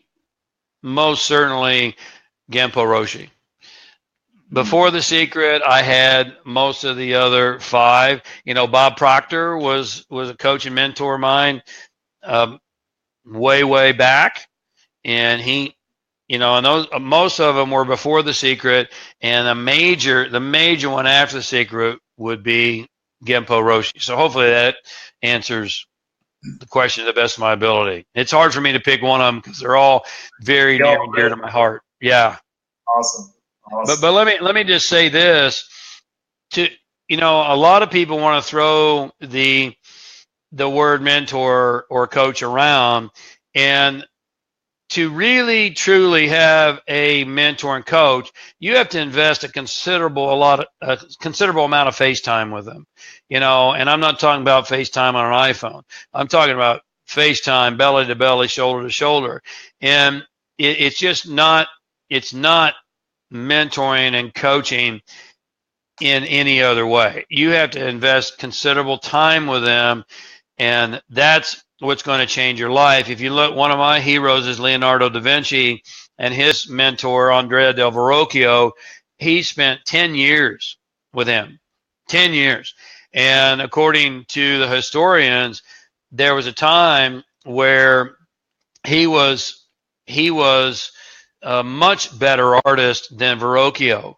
[SPEAKER 2] most certainly Genpo Roshi. Before The Secret, I had most of the other five. Bob Proctor was a coach and mentor of mine way back, and he, and those most of them were before The Secret, and the major one after The Secret would be Genpo Roshi. So hopefully that answers the question to the best of my ability. It's hard for me to pick one of them because they're all very near and dear to my heart. Yeah.
[SPEAKER 1] Awesome.
[SPEAKER 2] But let me just say this, to a lot of people want to throw the word mentor or coach around, and to really truly have a mentor and coach, you have to invest a considerable amount of FaceTime with them, and I'm not talking about FaceTime on an iPhone. I'm talking about FaceTime, belly to belly, shoulder to shoulder, and it's just not. It's not mentoring and coaching in any other way. You have to invest considerable time with them, and that's what's going to change your life. If you look, one of my heroes is Leonardo da Vinci, and his mentor, Andrea del Verrocchio, he spent 10 years with him. 10 years. And according to the historians, there was a time where he was a much better artist than Verrocchio,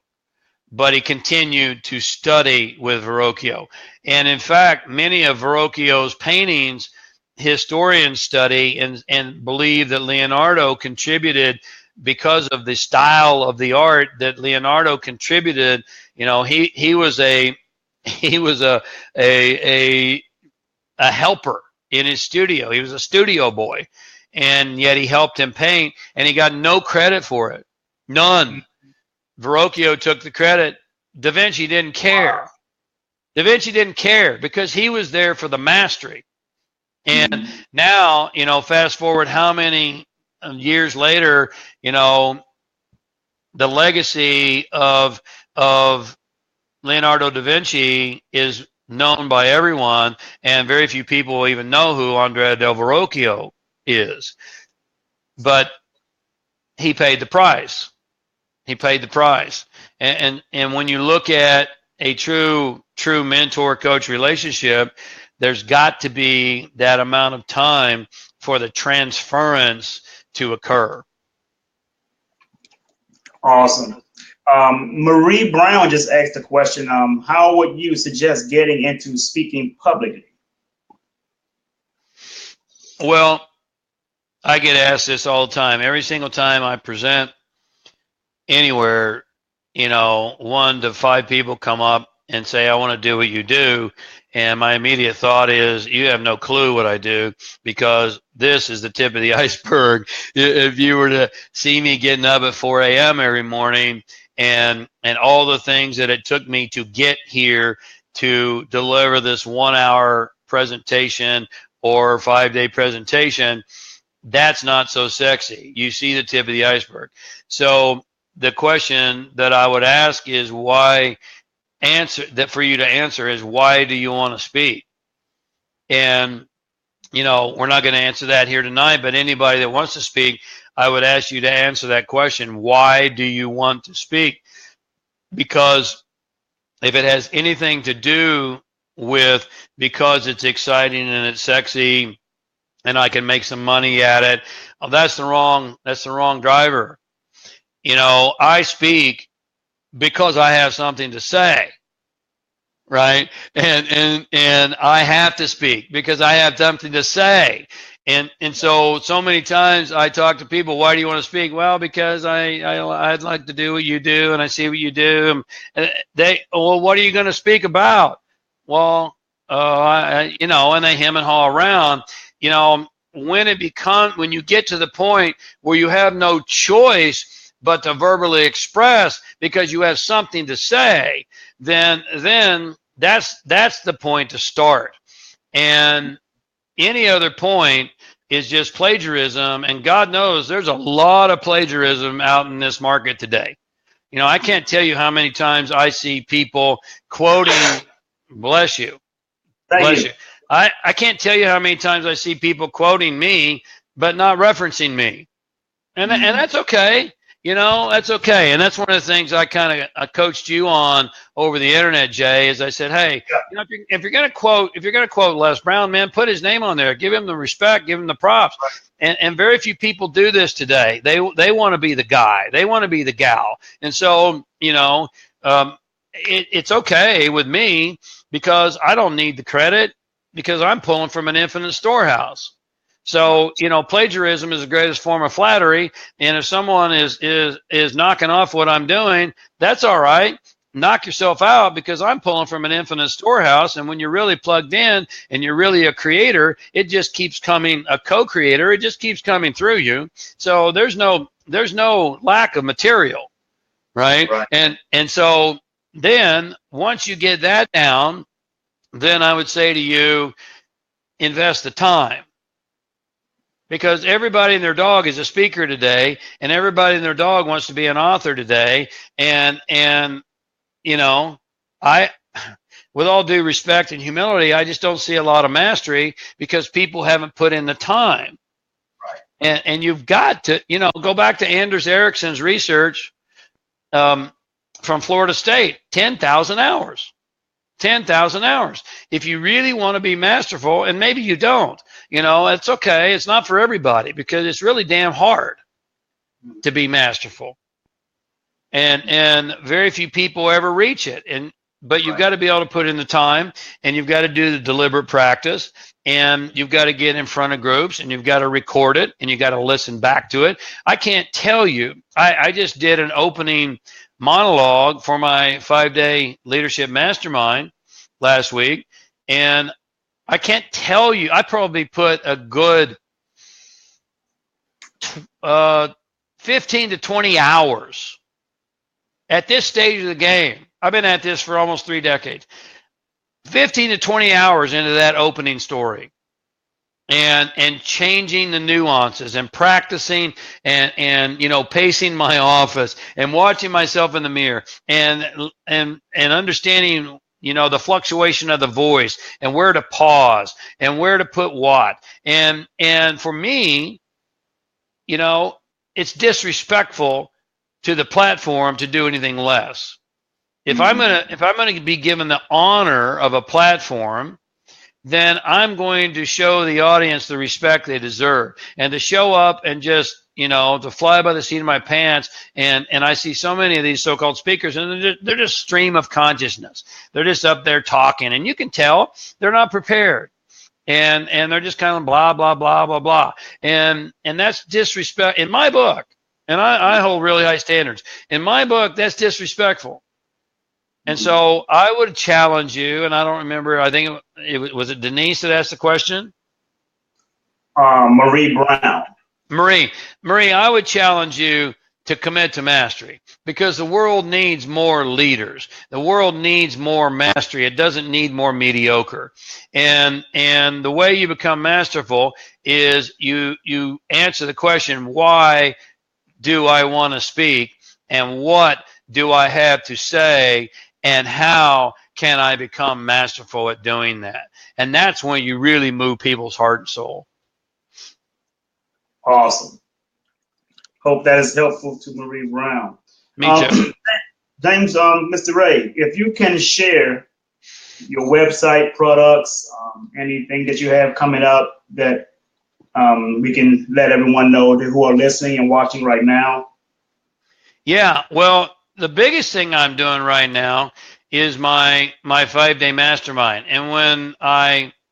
[SPEAKER 2] but he continued to study with Verrocchio. And in fact, many of Verrocchio's paintings, historians study and believe that Leonardo contributed, because of the style of the art that Leonardo contributed. He was a helper, in his studio. He was a studio boy, and yet he helped him paint, and he got no credit for it. None. Verrocchio took the credit. Da Vinci didn't care. Da Vinci didn't care because he was there for the mastery. And now, you know, fast forward how many years later, you know, the legacy of Leonardo da Vinci is known by everyone, and very few people even know who Andrea del Verrocchio is. But he paid the price. He paid the price. And when you look at a true mentor coach relationship, there's got to be that amount of time for the transference to occur.
[SPEAKER 1] Awesome. Marie Brown just asked a question. How would you suggest getting into speaking publicly?
[SPEAKER 2] Well, I get asked this all the time. Every single time I present anywhere, you know, 1 to 5 people come up and say, I want to do what you do. And my immediate thought is, you have no clue what I do, because this is the tip of the iceberg. If you were to see me getting up at 4 a.m. every morning and all the things that it took me to get here to deliver this 1-hour presentation or 5-day presentation, that's not so sexy. You see the tip of the iceberg. So the question that I would ask is why for you to answer is, why do you want to speak? And, you know, we're not going to answer that here tonight, but anybody that wants to speak, I would ask you to answer that question. Why do you want to speak? Because if it has anything to do with because it's exciting and it's sexy and I can make some money at it, well, that's the wrong driver. You know, I speak because I have something to say, right? And I have to speak because I have something to say. And so many times I talk to people, why do you want to speak? Well, because I'd like to do what you do, and I see what you do. And well, what are you going to speak about? Well, you know, and they hem and haw around. You know, when you get to the point where you have no choice but to verbally express because you have something to say, then that's the point to start. And any other point is just plagiarism, and God knows there's a lot of plagiarism out in this market today. You know, I can't tell you how many times I see people quoting, bless you, bless you. I can't tell you how many times I see people quoting me but not referencing me. And that's okay. You know, that's okay. And that's one of the things I coached you on over the internet, Jay, is I said, hey, you know, if you're going to quote Les Brown, man, put his name on there, give him the respect, give him the props. And very few people do this today. They want to be the guy. They want to be the gal. And so, you know, it's okay with me because I don't need the credit because I'm pulling from an infinite storehouse. So, you know, plagiarism is the greatest form of flattery. And if someone is knocking off what I'm doing, that's all right. Knock yourself out because I'm pulling from an infinite storehouse. And when you're really plugged in and you're really a creator, it just keeps coming, a co-creator. It just keeps coming through you. So there's no lack of material, right? And so then once you get that down, then I would say to you, invest the time. Because everybody and their dog is a speaker today, and everybody and their dog wants to be an author today. And you know, with all due respect and humility, I just don't see a lot of mastery because people haven't put in the time. Right. And you've got to, you know, go back to Anders Ericsson's research from Florida State, 10,000 hours. 10,000 hours. If you really want to be masterful, and maybe you don't, you know, it's okay. It's not for everybody because it's really damn hard to be masterful. And very few people ever reach it. But you've got to be able to put in the time, and you've got to do the deliberate practice, and you've got to get in front of groups, and you've got to record it, and you've got to listen back to it. I can't tell you. I just did an opening monologue for my 5-day leadership mastermind last week, and I can't tell you. I probably put a good 15 to 20 hours at this stage of the game. I've been at this for almost 3 decades. 15 to 20 hours into that opening story. And changing the nuances and practicing and pacing my office and watching myself in the mirror and understanding the fluctuation of the voice and where to pause and where to put what. And for me, it's disrespectful to the platform to do anything less. If I'm gonna be given the honor of a platform, then I'm going to show the audience the respect they deserve, and to show up and just to fly by the seat of my pants. And I see so many of these so-called speakers, and they're just stream of consciousness. They're just up there talking, and you can tell they're not prepared. And they're just kind of blah blah blah blah blah, and that's disrespect in my book. And I hold really high standards. In my book, that's disrespectful. And so I would challenge you, and I don't remember. I think was it Denise that asked the question?
[SPEAKER 1] Marie Brown.
[SPEAKER 2] Marie, I would challenge you to commit to mastery, because the world needs more leaders. The world needs more mastery. It doesn't need more mediocre. And the way you become masterful is you answer the question, why do I want to speak, and what do I have to say, and how can I become masterful at doing that? And that's when you really move people's heart and soul.
[SPEAKER 1] Awesome. Hope that is helpful to Marie Brown.
[SPEAKER 2] Me too.
[SPEAKER 1] James, Mr. Ray, if you can share your website, products, anything that you have coming up that we can let everyone know who are listening and watching right now.
[SPEAKER 2] Yeah, well, the biggest thing I'm doing right now is my 5-day mastermind. And when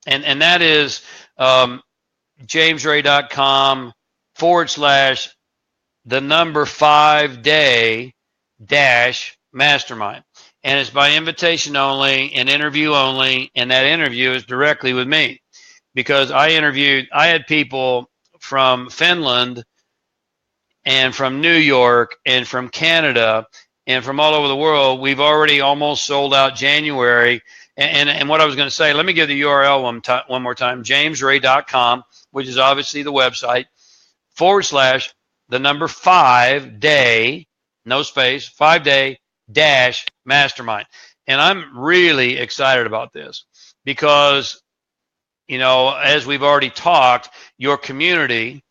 [SPEAKER 2] and that is jamesray.com/5day-mastermind. And it's by invitation only and interview only. And that interview is directly with me, because I had people from Finland and from New York and from Canada and from all over the world. We've already almost sold out January. And what I was going to say, let me give the URL one more time, jamesray.com, which is obviously the website, /5day, no space, 5day-mastermind. And I'm really excited about this because, as we've already talked, your community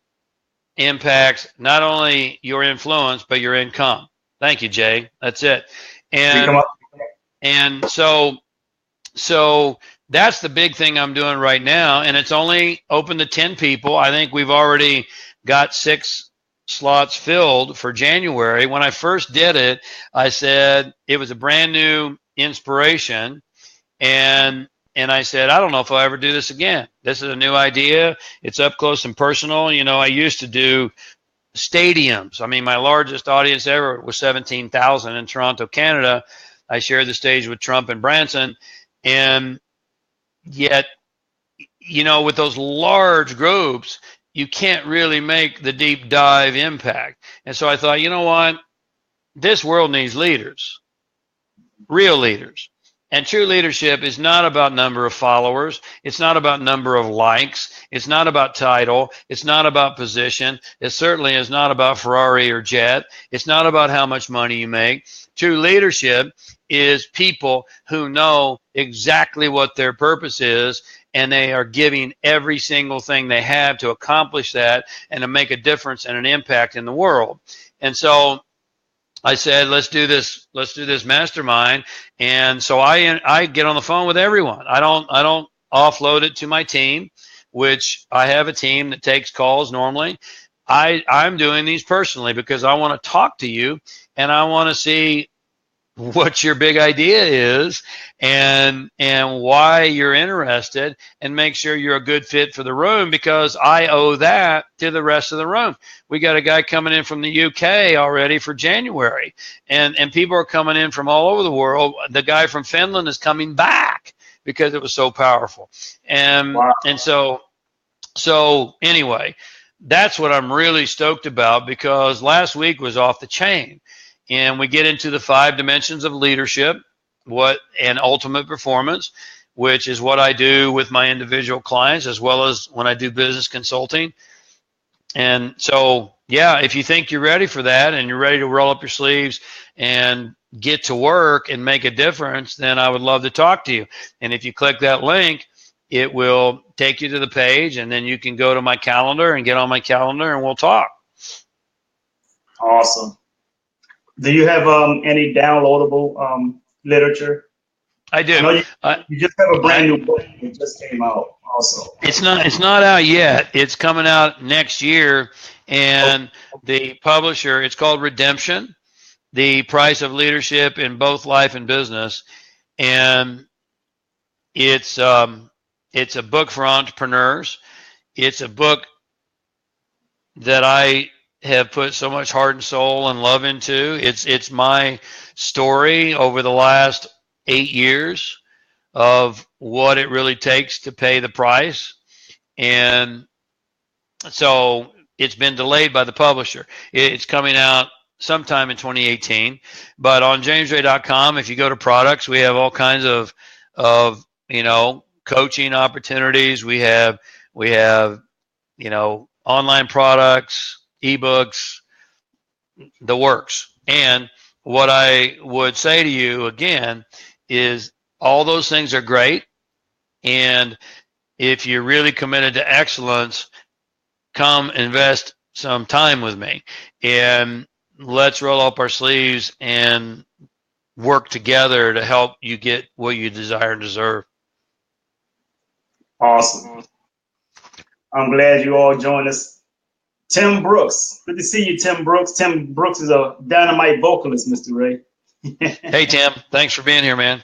[SPEAKER 2] impacts not only your influence, but your income. Thank you, Jay. That's it. And so that's the big thing I'm doing right now. And it's only open to 10 people. I think we've already got 6 slots filled for January. When I first did it, I said it was a brand new inspiration. And I said, I don't know if I'll ever do this again. This is a new idea. It's up close and personal. I used to do stadiums. I mean, my largest audience ever was 17,000 in Toronto, Canada. I shared the stage with Trump and Branson. And yet, with those large groups, you can't really make the deep dive impact. And so I thought, you know what? This world needs leaders, real leaders. And true leadership is not about number of followers. It's not about number of likes. It's not about title. It's not about position. It certainly is not about Ferrari or jet. It's not about how much money you make. True leadership is people who know exactly what their purpose is, and they are giving every single thing they have to accomplish that and to make a difference and an impact in the world. And so I said, let's do this mastermind. And so I get on the phone with everyone. I don't offload it to my team, which I have a team that takes calls normally. I'm doing these personally because I want to talk to you and I want to see what your big idea is and why you're interested, and make sure you're a good fit for the room, because I owe that to the rest of the room. We got a guy coming in from the UK already for January, and people are coming in from all over the world. The guy from Finland is coming back because it was so powerful. And
[SPEAKER 1] Wow.
[SPEAKER 2] and so anyway, that's what I'm really stoked about, because last week was off the chain, and we get into the 5 dimensions of leadership, and ultimate performance, which is what I do with my individual clients as well as when I do business consulting. And so, yeah, if you think you're ready for that and you're ready to roll up your sleeves and get to work and make a difference, then I would love to talk to you. And if you click that link, it will take you to the page, and then you can go to my calendar and get on my calendar, and we'll talk.
[SPEAKER 1] Awesome. Do you have any downloadable literature?
[SPEAKER 2] I do.
[SPEAKER 1] I know you just have a brand new book that just came out also.
[SPEAKER 2] It's not out yet. It's coming out next year, and the publisher, it's called Redemption: The Price of Leadership in Both Life and Business, and it's a book for entrepreneurs. It's a book that I have put so much heart and soul and love into. It's my story over the last 8 years of what it really takes to pay the price. And so it's been delayed by the publisher. It's coming out sometime in 2018. But on jamesray.com, if you go to products, we have all kinds of coaching opportunities. We have online products, ebooks, the works. And what I would say to you again is all those things are great. And if you're really committed to excellence, come invest some time with me, and let's roll up our sleeves and work together to help you get what you desire and deserve.
[SPEAKER 1] Awesome. I'm glad you all joined us. Tim Brooks. Good to see you, Tim Brooks. Tim Brooks is a dynamite vocalist, Mr. Ray.
[SPEAKER 2] Hey, Tim. Thanks for being here, man.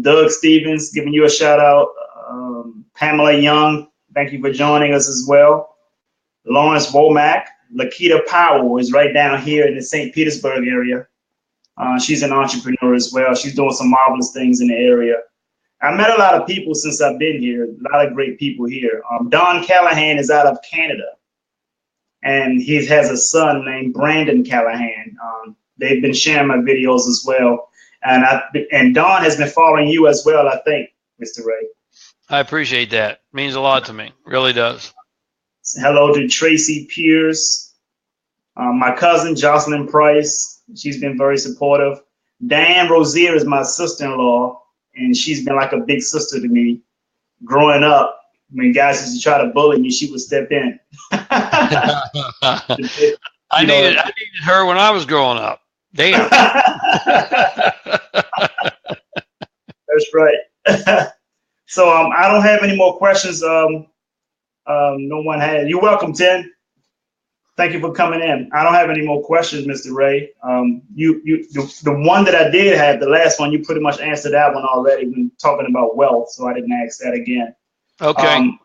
[SPEAKER 1] Doug Stevens, giving you a shout out. Pamela Young, thank you for joining us as well. Lawrence Womack. Lakita Powell is right down here in the St. Petersburg area. She's an entrepreneur as well. She's doing some marvelous things in the area. I met a lot of people since I've been here, a lot of great people here. Don Callahan is out of Canada, and he has a son named Brandon Callahan. They've been sharing my videos as well. And Don has been following you as well, I think, Mr. Ray.
[SPEAKER 2] I appreciate that. It means a lot to me. Really does.
[SPEAKER 1] Hello to Tracy Pierce. My cousin, Jocelyn Price. She's been very supportive. Diane Rozier is my sister-in-law, and she's been like a big sister to me. Growing up, when guys used to try to bully me, she would step in.
[SPEAKER 2] I needed her when I was growing up. Damn.
[SPEAKER 1] That's right. So I don't have any more questions. No one had. You're welcome, Tim. Thank you for coming in. I don't have any more questions, Mr. Ray. The one that I did have, the last one, you pretty much answered that one already when talking about wealth, so I didn't ask that again.
[SPEAKER 2] Okay.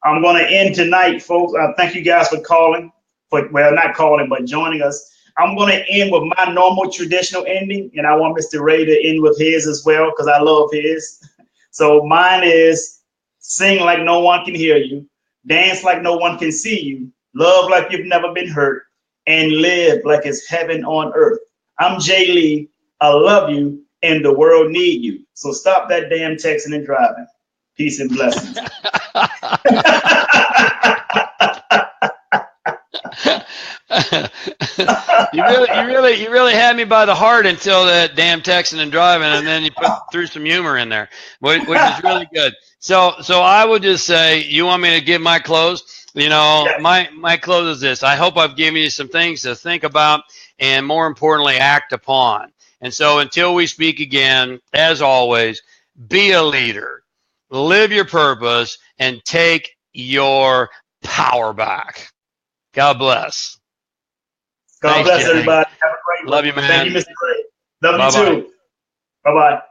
[SPEAKER 1] I'm going to end tonight, folks. Thank you guys for calling. Not calling, but joining us. I'm going to end with my normal traditional ending, and I want Mr. Ray to end with his as well, because I love his. So mine is: sing like no one can hear you, dance like no one can see you, love like you've never been hurt, and live like it's heaven on earth. I'm Jay Lee. I love you, and the world need you. So stop that damn texting and driving. Peace and blessings.
[SPEAKER 2] You really had me by the heart until that damn texting and driving, and then you threw some humor in there, which is really good. So I would just say, you want me to give my close? My close is this: I hope I've given you some things to think about, and more importantly, act upon. And so until we speak again, as always, be a leader, live your purpose, and take your power back. God bless.
[SPEAKER 1] God bless everybody. Have a great one.
[SPEAKER 2] Love you, man.
[SPEAKER 1] Thank you, Mr. Ray. Love
[SPEAKER 2] Bye-bye.
[SPEAKER 1] you too. Bye-bye.